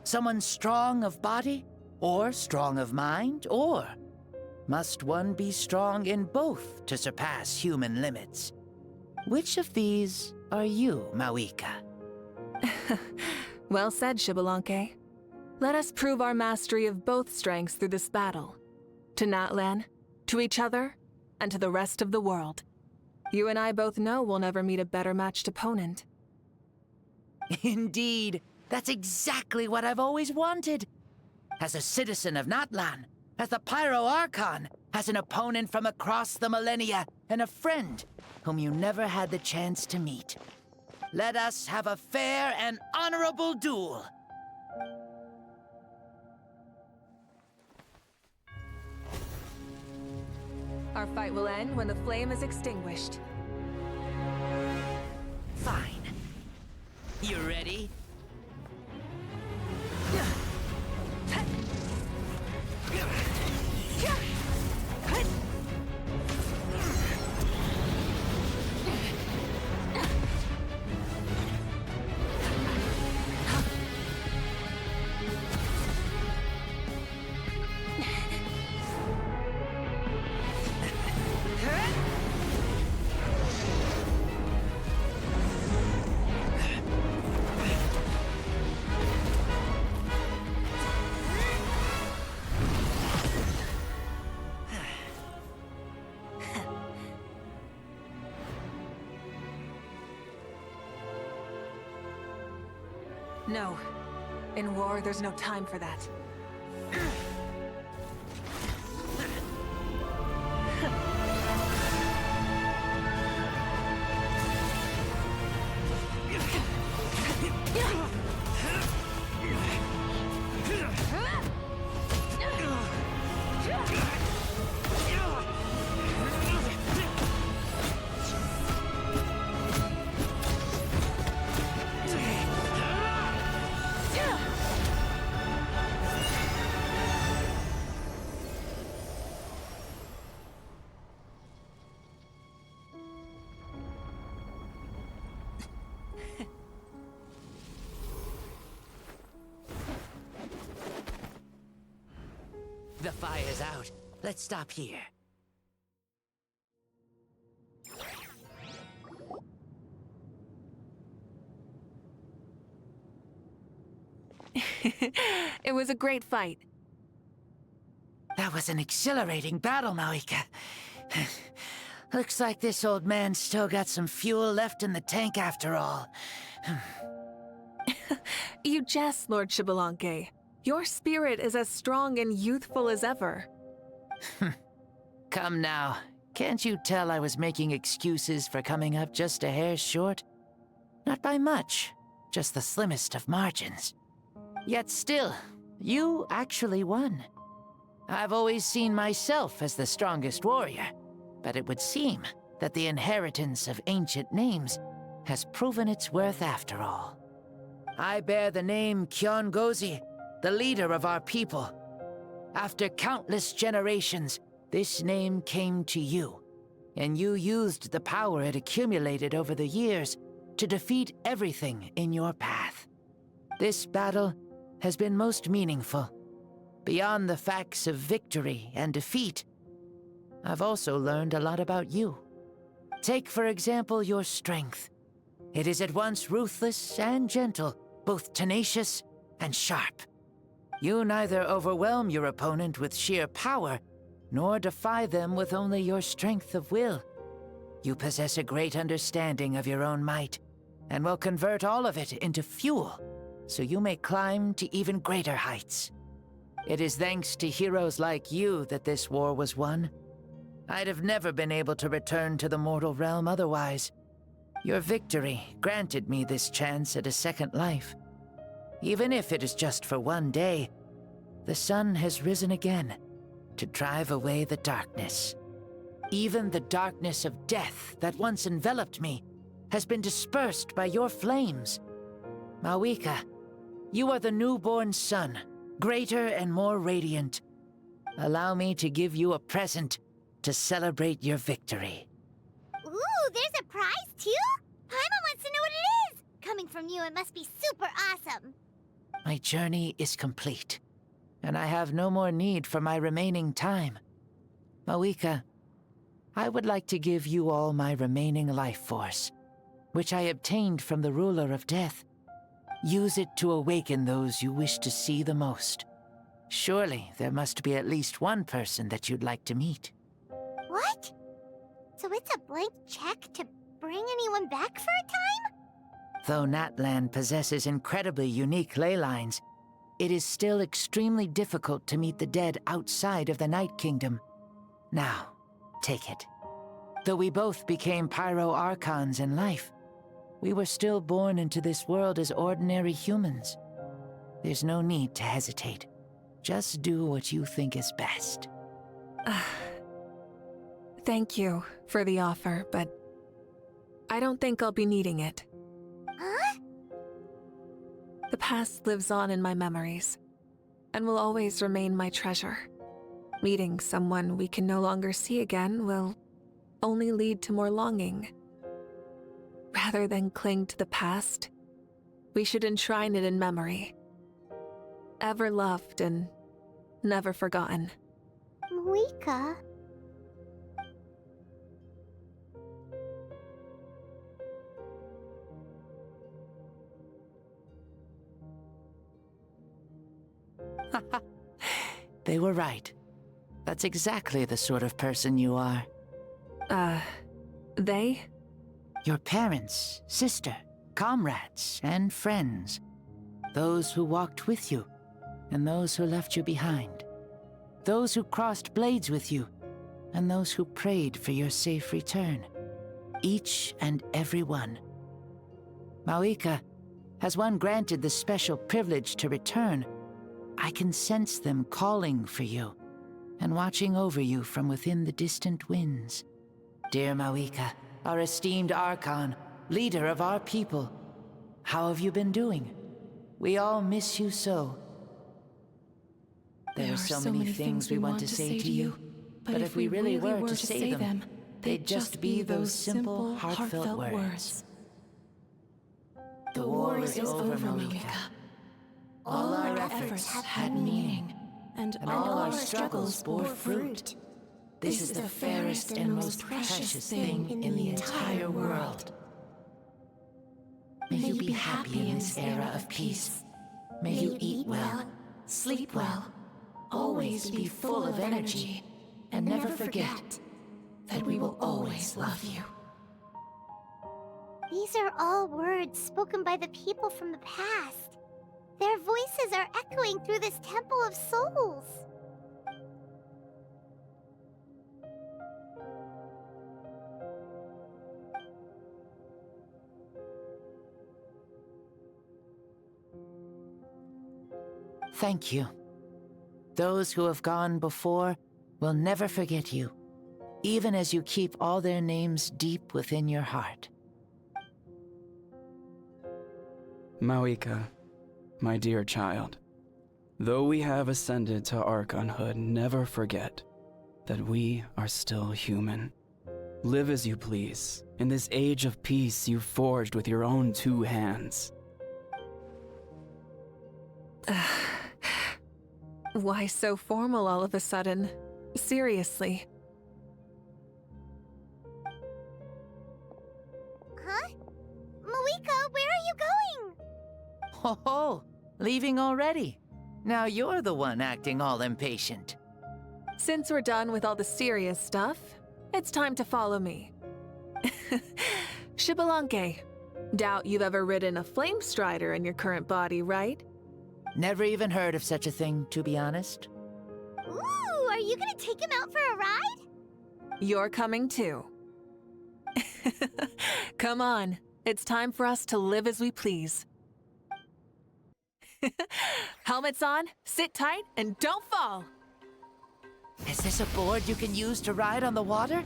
Someone strong of body, or strong of mind, or must one be strong in both to surpass human limits? Which of these are you, Mavuika? Well said, Xbalanque. Let us prove our mastery of both strengths through this battle. To Natlan, to each other, and to the rest of the world. You and I both know we'll never meet a better matched opponent. Indeed, that's exactly what I've always wanted. As a citizen of Natlan, as the Pyro Archon, as an opponent from across the millennia, and a friend whom you never had the chance to meet. Let us have a fair and honorable duel. Our fight will end when the flame is extinguished. Fine. You ready? No. In war, there's no time for that. The fire's out. Let's stop here. It was a great fight. That was an exhilarating battle, Mavuika. Looks like this old man's still got some fuel left in the tank after all. You jest, Lord Xbalanque. Your spirit is as strong and youthful as ever. Come now. Can't you tell I was making excuses for coming up just a hair short? Not by much, just the slimmest of margins. Yet still, you actually won. I've always seen myself as the strongest warrior, but it would seem that the inheritance of ancient names has proven its worth after all. I bear the name Kiongozi, the leader of our people. After countless generations, this name came to you, and you used the power it accumulated over the years to defeat everything in your path. This battle has been most meaningful. Beyond the facts of victory and defeat, I've also learned a lot about you. Take, for example, your strength. It is at once ruthless and gentle, both tenacious and sharp. You neither overwhelm your opponent with sheer power, nor defy them with only your strength of will. You possess a great understanding of your own might, and will convert all of it into fuel, so you may climb to even greater heights. It is thanks to heroes like you that this war was won. I'd have never been able to return to the mortal realm otherwise. Your victory granted me this chance at a second life. Even if it is just for one day, the sun has risen again to drive away the darkness. Even the darkness of death that once enveloped me has been dispersed by your flames. Mavuika, you are the newborn sun, greater and more radiant. Allow me to give you a present to celebrate your victory. Ooh, there's a prize too? Paimon wants to know what it is! Coming from you, it must be super awesome. My journey is complete, and I have no more need for my remaining time. Mavuika, I would like to give you all my remaining life force, which I obtained from the ruler of death. Use it to awaken those you wish to see the most. Surely there must be at least one person that you'd like to meet. What? So it's a blank check to bring anyone back for a time? Though Natlan possesses incredibly unique ley lines, it is still extremely difficult to meet the dead outside of the Night Kingdom. Now, take it. Though we both became Pyro Archons in life, we were still born into this world as ordinary humans. There's no need to hesitate. Just do what you think is best. Thank you for the offer, but I don't think I'll be needing it. Huh? The past lives on in my memories, and will always remain my treasure. Meeting someone we can no longer see again will only lead to more longing. Rather than cling to the past, we should enshrine it in memory. Ever loved and never forgotten. Mavuika. They were right. That's exactly the sort of person you are. They? Your parents, sister, comrades, and friends. those who walked with you, and those who left you behind. Those who crossed blades with you, and those who prayed for your safe return. Each and every one. Mavuika, as one granted the special privilege to return, I can sense them calling for you and watching over you from within the distant winds. Dear Mavuika, our esteemed Archon, leader of our people, how have you been doing? We all miss you so. There are so many things we want to say to you, but if we really were to say them, they'd just be those simple, heartfelt words. The war is over, Mavuika. All our efforts had meaning, and all our struggles bore fruit. This is the fairest and most precious thing in the entire world. May you be happy in this era of peace. May you eat well, sleep well, always be full of energy, and never forget that we will always love you. These are all words spoken by the people from the past. Their voices are echoing through this Temple of Souls. Thank you. Those who have gone before will never forget you, even as you keep all their names deep within your heart. Mavuika, my dear child, though we have ascended to Archonhood, never forget that we are still human. Live as you please, in this age of peace you forged with your own 2 hands. Why so formal all of a sudden? Seriously. Huh? Mavuika, where are you going? Oh, leaving already? Now you're the one acting all impatient. Since we're done with all the serious stuff, it's time to follow me. Xbalanque, doubt you've ever ridden a flame strider in your current body, right? Never even heard of such a thing, to be honest. Ooh, are you gonna take him out for a ride? You're coming too. Come on, it's time for us to live as we please. Helmets on, sit tight, and don't fall! Is this a board you can use to ride on the water?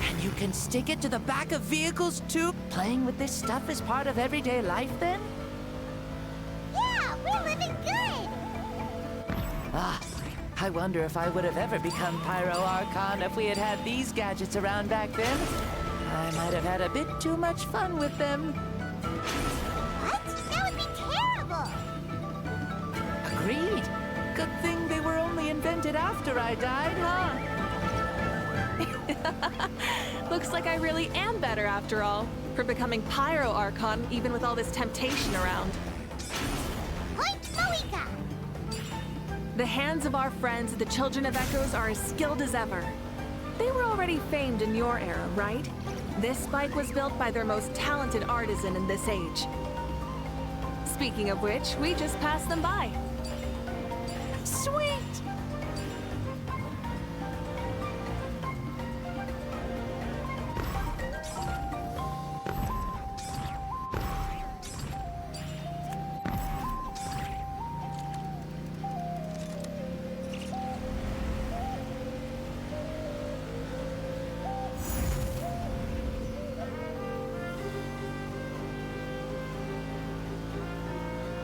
And you can stick it to the back of vehicles too? Playing with this stuff is part of everyday life then? Yeah, we're living good! Ah, I wonder if I would have ever become Pyro Archon if we had had these gadgets around back then. I might have had a bit too much fun with them. What? That would be terrible! Agreed. Good thing they were only invented after I died, huh? Looks like I really am better after all, for becoming Pyro Archon even with all this temptation around. Point Mavuika! The hands of our friends, the Children of Echoes, are as skilled as ever. They were already famed in your era, right? This bike was built by their most talented artisan in this age. Speaking of which, we just passed them by. Sweet!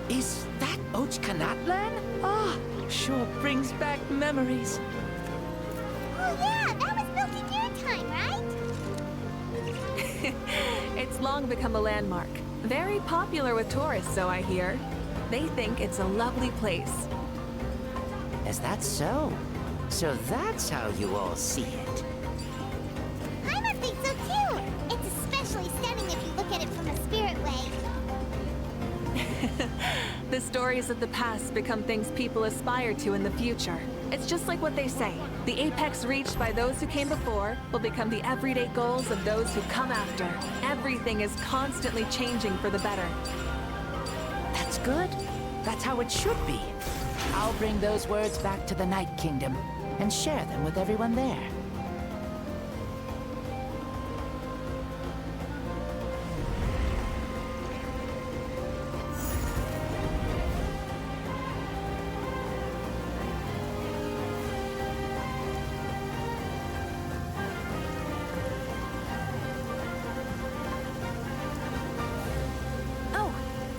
Is that Ochkanatlan? Ah, sure brings back memories. Oh yeah, that was built in your time, right? It's long become a landmark. Very popular with tourists, so I hear. They think it's a lovely place. Is that so? So that's how you all see it. I must think so too! It's especially stunning if you look at it from a spirit way. The stories of the past become things people aspire to in the future. It's just like what they say. The apex reached by those who came before will become the everyday goals of those who come after. Everything is constantly changing for the better. That's good. That's how it should be. I'll bring those words back to the Night Kingdom and share them with everyone there.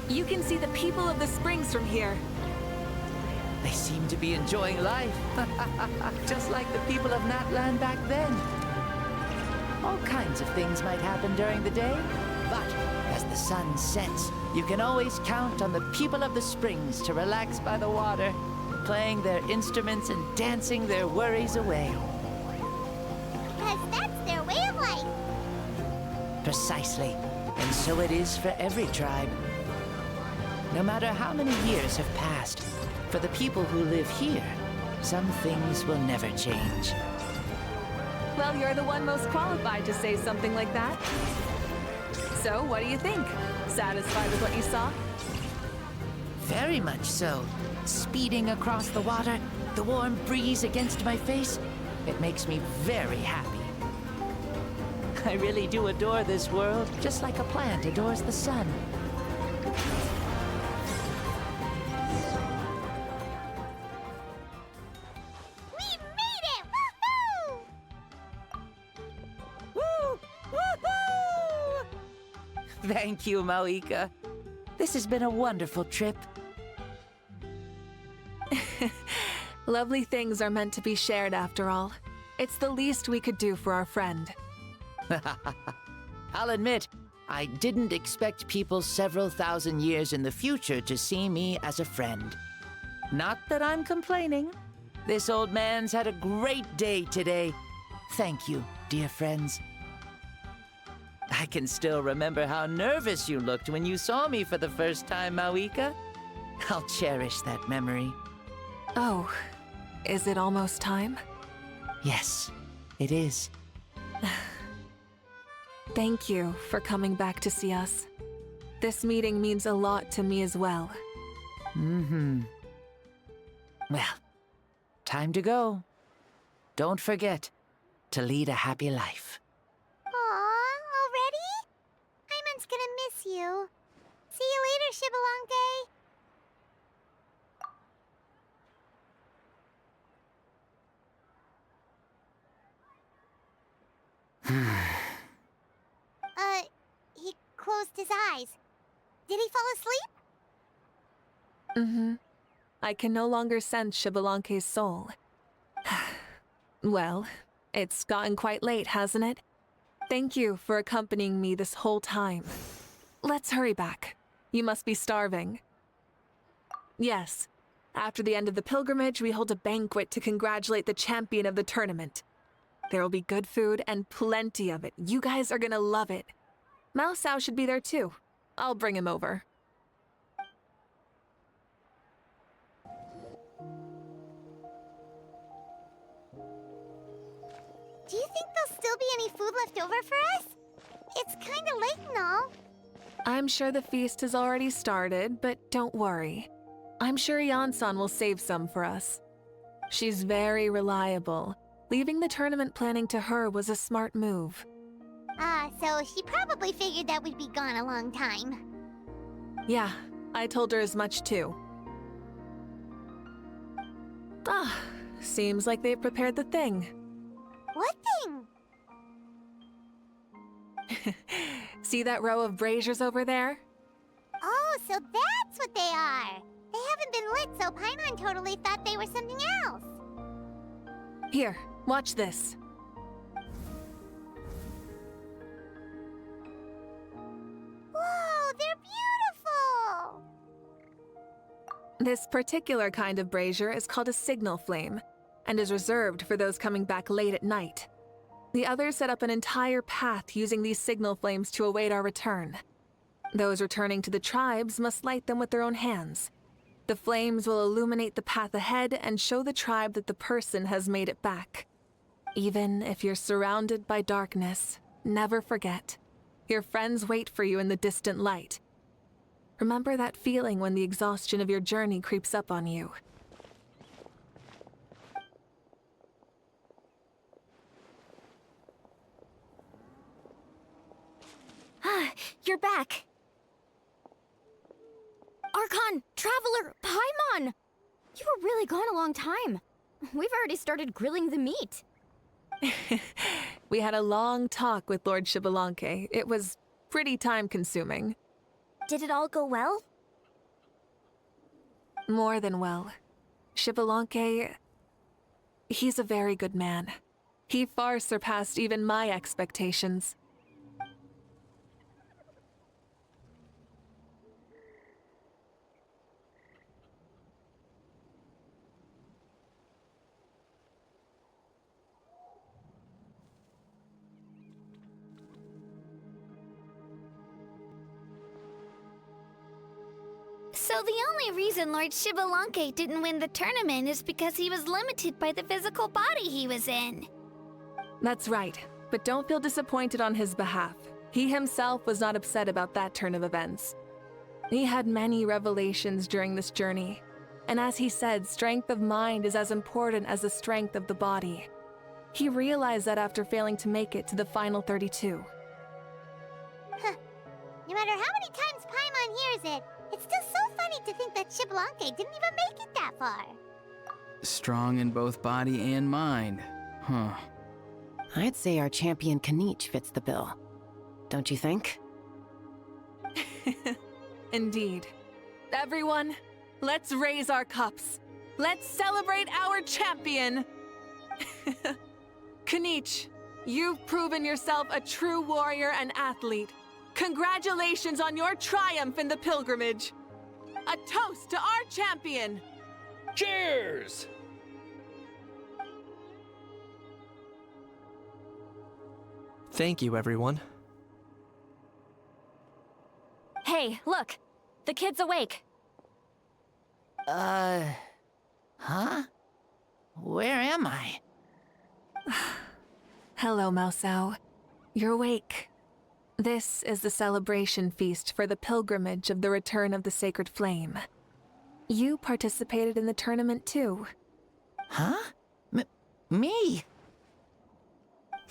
You can see the people of the springs from here. They seem to be enjoying life. Just like the people of Natlan back then. All kinds of things might happen during the day, but as the sun sets, you can always count on the people of the springs to relax by the water, playing their instruments and dancing their worries away. Because that's their way of life. Precisely. And so it is for every tribe. No matter how many years have passed, for the people who live here, some things will never change. Well, you're the one most qualified to say something like that. So, what do you think? Satisfied with what you saw? Very much so. Speeding across the water, the warm breeze against my face, it makes me very happy. I really do adore this world, just like a plant adores the sun. Thank you, Mavuika. This has been a wonderful trip. Lovely things are meant to be shared after all. It's the least we could do for our friend. I'll admit, I didn't expect people several thousand years in the future to see me as a friend. Not that I'm complaining. This old man's had a great day today. Thank you, dear friends. I can still remember how nervous you looked when you saw me for the first time, Mavuika. I'll cherish that memory. Oh, is it almost time? Yes, it is. Thank you for coming back to see us. This meeting means a lot to me as well. Mm-hmm. Well, time to go. Don't forget to lead a happy life. Paimon's gonna miss you. See you later, Shibalonke. He closed his eyes. Did he fall asleep? Mm-hmm. I can no longer sense Shibalonke's soul. Well, it's gotten quite late, hasn't it? Thank you for accompanying me this whole time. Let's hurry back. You must be starving. Yes. After the end of the pilgrimage, we hold a banquet to congratulate the champion of the tournament. There will be good food and plenty of it. You guys are gonna love it. Mao Sao should be there too. I'll bring him over. Do you think there'll still be any food left over for us? It's kinda late and all. I'm sure the feast has already started, but don't worry. I'm sure Yan-san will save some for us. She's very reliable. Leaving the tournament planning to her was a smart move. So she probably figured that we'd be gone a long time. Yeah, I told her as much too. Seems like they've prepared the thing. What thing? See that row of braziers over there? Oh, so that's what they are. They haven't been lit, so Paimon totally thought they were something else. Here, watch this. Whoa, they're beautiful! This particular kind of brazier is called a signal flame, and is reserved for those coming back late at night. The others set up an entire path using these signal flames to await our return. Those returning to the tribes must light them with their own hands. The flames will illuminate the path ahead and show the tribe that the person has made it back. Even if you're surrounded by darkness, never forget. Your friends wait for you in the distant light. Remember that feeling when the exhaustion of your journey creeps up on you. You're back. Archon, Traveler, Paimon! You were really gone a long time. We've already started grilling the meat. We had a long talk with Lord Xbalanque. It was pretty time-consuming. Did it all go well? More than well. Xbalanque... he's a very good man. He far surpassed even my expectations. So the only reason Lord Xbalanque didn't win the tournament is because he was limited by the physical body he was in. That's right, but don't feel disappointed on his behalf. He himself was not upset about that turn of events. He had many revelations during this journey, and as he said, strength of mind is as important as the strength of the body. He realized that after failing to make it to the final 32. Huh. No matter how many times Paimon hears it, it's still so funny to think that Xbalanque didn't even make it that far. Strong in both body and mind. Huh. I'd say our champion Kanich fits the bill. Don't you think? Indeed. Everyone, let's raise our cups. Let's celebrate our champion! Kanich, you've proven yourself a true warrior and athlete. Congratulations on your triumph in the pilgrimage. A toast to our champion! Cheers! Thank you, everyone. Hey, look! The kid's awake. Huh? Where am I? Hello, Mausau. You're awake. This is the celebration feast for the pilgrimage of the return of the Sacred Flame. You participated in the tournament too. Huh? Me?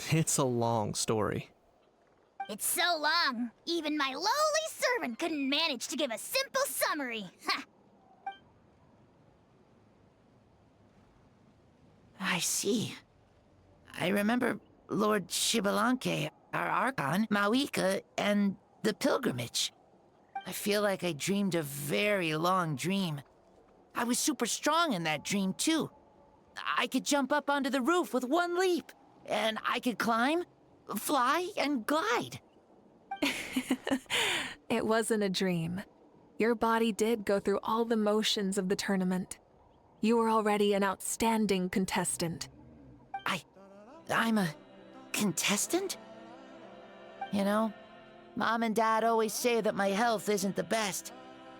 It's a long story. It's so long, even my lowly servant couldn't manage to give a simple summary. Ha! I see. I remember Lord Xbalanque, our Archon, Mavuika, and the pilgrimage. I feel like I dreamed a very long dream. I was super strong in that dream, too. I could jump up onto the roof with one leap, and I could climb, fly, and glide. It wasn't a dream. Your body did go through all the motions of the tournament. You were already an outstanding contestant. I'm a contestant? You know, Mom and Dad always say that my health isn't the best,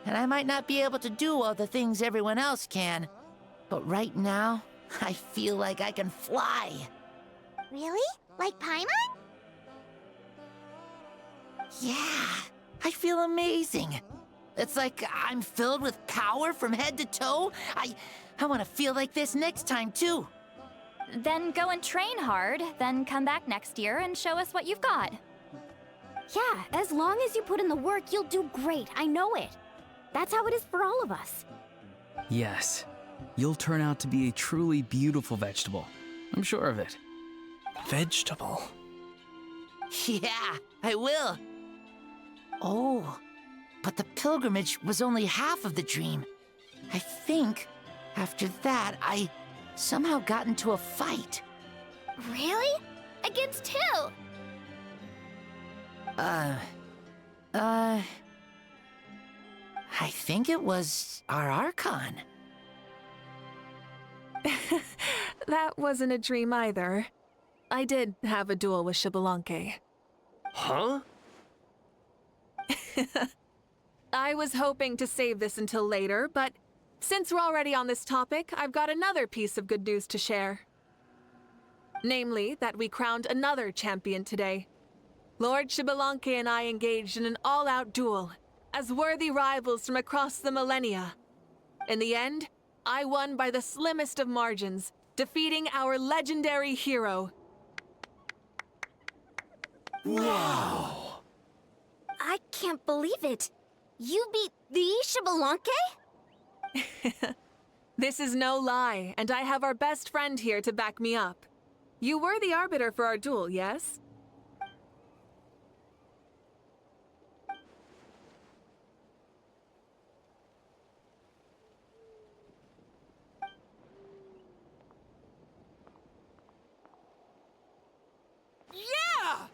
and I might not be able to do all the things everyone else can. But right now, I feel like I can fly. Really? Like Paimon? Yeah, I feel amazing. It's like I'm filled with power from head to toe. I want to feel like this next time, too. Then go and train hard, then come back next year and show us what you've got. Yeah, as long as you put in the work, you'll do great. I know it. That's how it is for all of us. Yes. You'll turn out to be a truly beautiful vegetable. I'm sure of it. Vegetable? Yeah, I will. Oh, but the pilgrimage was only half of the dream. I think after that, I somehow got into a fight. Really? Against who? I think it was our Archon. That wasn't a dream either. I did have a duel with Xbalanque. Huh? I was hoping to save this until later, but since we're already on this topic, I've got another piece of good news to share. Namely, that we crowned another champion today. Lord Xbalanque and I engaged in an all-out duel. as worthy rivals from across the millennia. In the end, I won by the slimmest of margins, defeating our legendary hero. Wow! I can't believe it. You beat the Xbalanque? This is no lie, and I have our best friend here to back me up. You were the arbiter for our duel, yes? Yeah!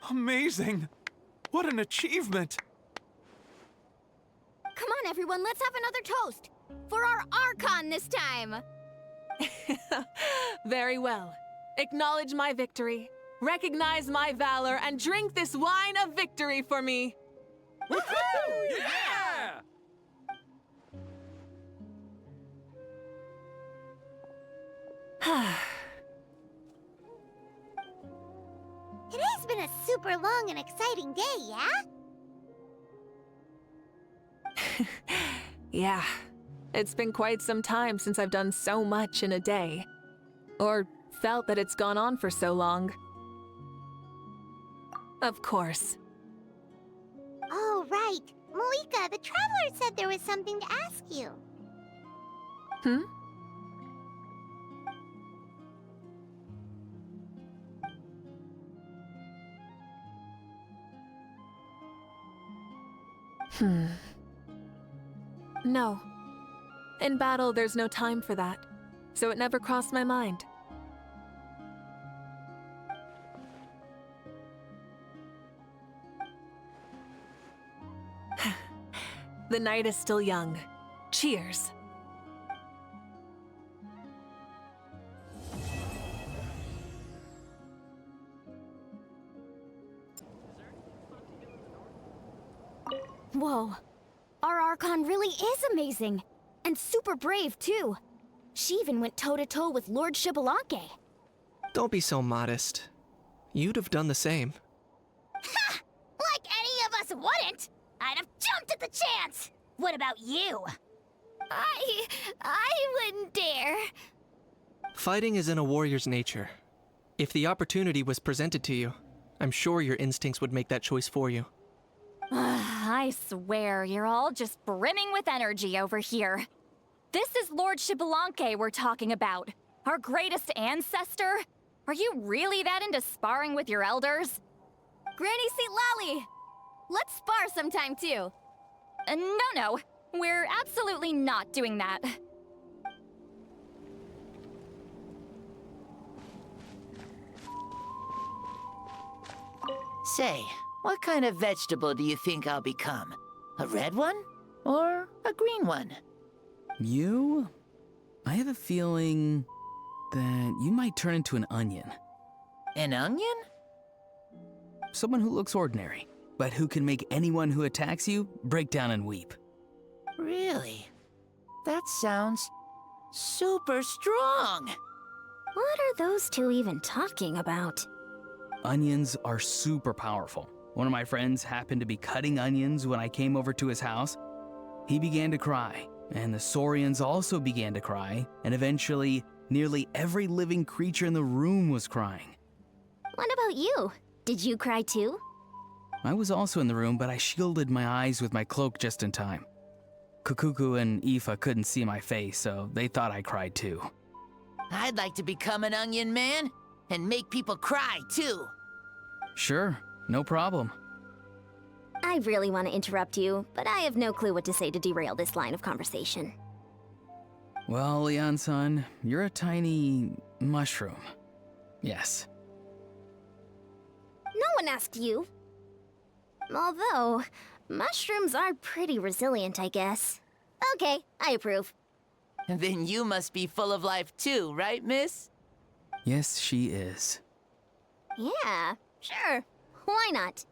Amazing! What an achievement! Come on, everyone, let's have another toast. For our Archon this time. Very well. Acknowledge my victory, recognize my valor, and drink this wine of victory for me. Woohoo! Yeah! Today's been a super long and exciting day, yeah? Yeah, it's been quite some time since I've done so much in a day. Or felt that it's gone on for so long. Of course. Oh, right. Mavuika, the Traveler said there was something to ask you. Hmm? No. In battle, there's no time for that, so it never crossed my mind. The night is still young. Cheers. Whoa. Our Archon really is amazing. And super brave, too. She even went toe-to-toe with Lord Xbalanque. Don't be so modest. You'd have done the same. Ha! Like any of us wouldn't! I'd have jumped at the chance! What about you? I wouldn't dare. Fighting is in a warrior's nature. If the opportunity was presented to you, I'm sure your instincts would make that choice for you. I swear, you're all just brimming with energy over here. This is Lord Xbalanque we're talking about. Our greatest ancestor? Are you really that into sparring with your elders? Granny Lolly! Let's spar sometime, too. No. We're absolutely not doing that. Say, what kind of vegetable do you think I'll become? A red one? Or a green one? You? I have a feeling that you might turn into an onion. An onion? Someone who looks ordinary, but who can make anyone who attacks you break down and weep. Really? That sounds super strong. What are those two even talking about? Onions are super powerful. One of my friends happened to be cutting onions when I came over to his house. He began to cry, and the Saurians also began to cry, and eventually, nearly every living creature in the room was crying. What about you? Did you cry too? I was also in the room, but I shielded my eyes with my cloak just in time. Kukuku and Aoife couldn't see my face, so they thought I cried too. I'd like to become an onion man and make people cry too. Sure, no problem. I really want to interrupt you, but I have no clue what to say to derail this line of conversation. Well, Leon-san, you're a tiny mushroom. Yes. No one asked you. Although, mushrooms are pretty resilient, I guess. Okay, I approve. Then you must be full of life too, right, miss? Yes, she is. Yeah, sure. Why not?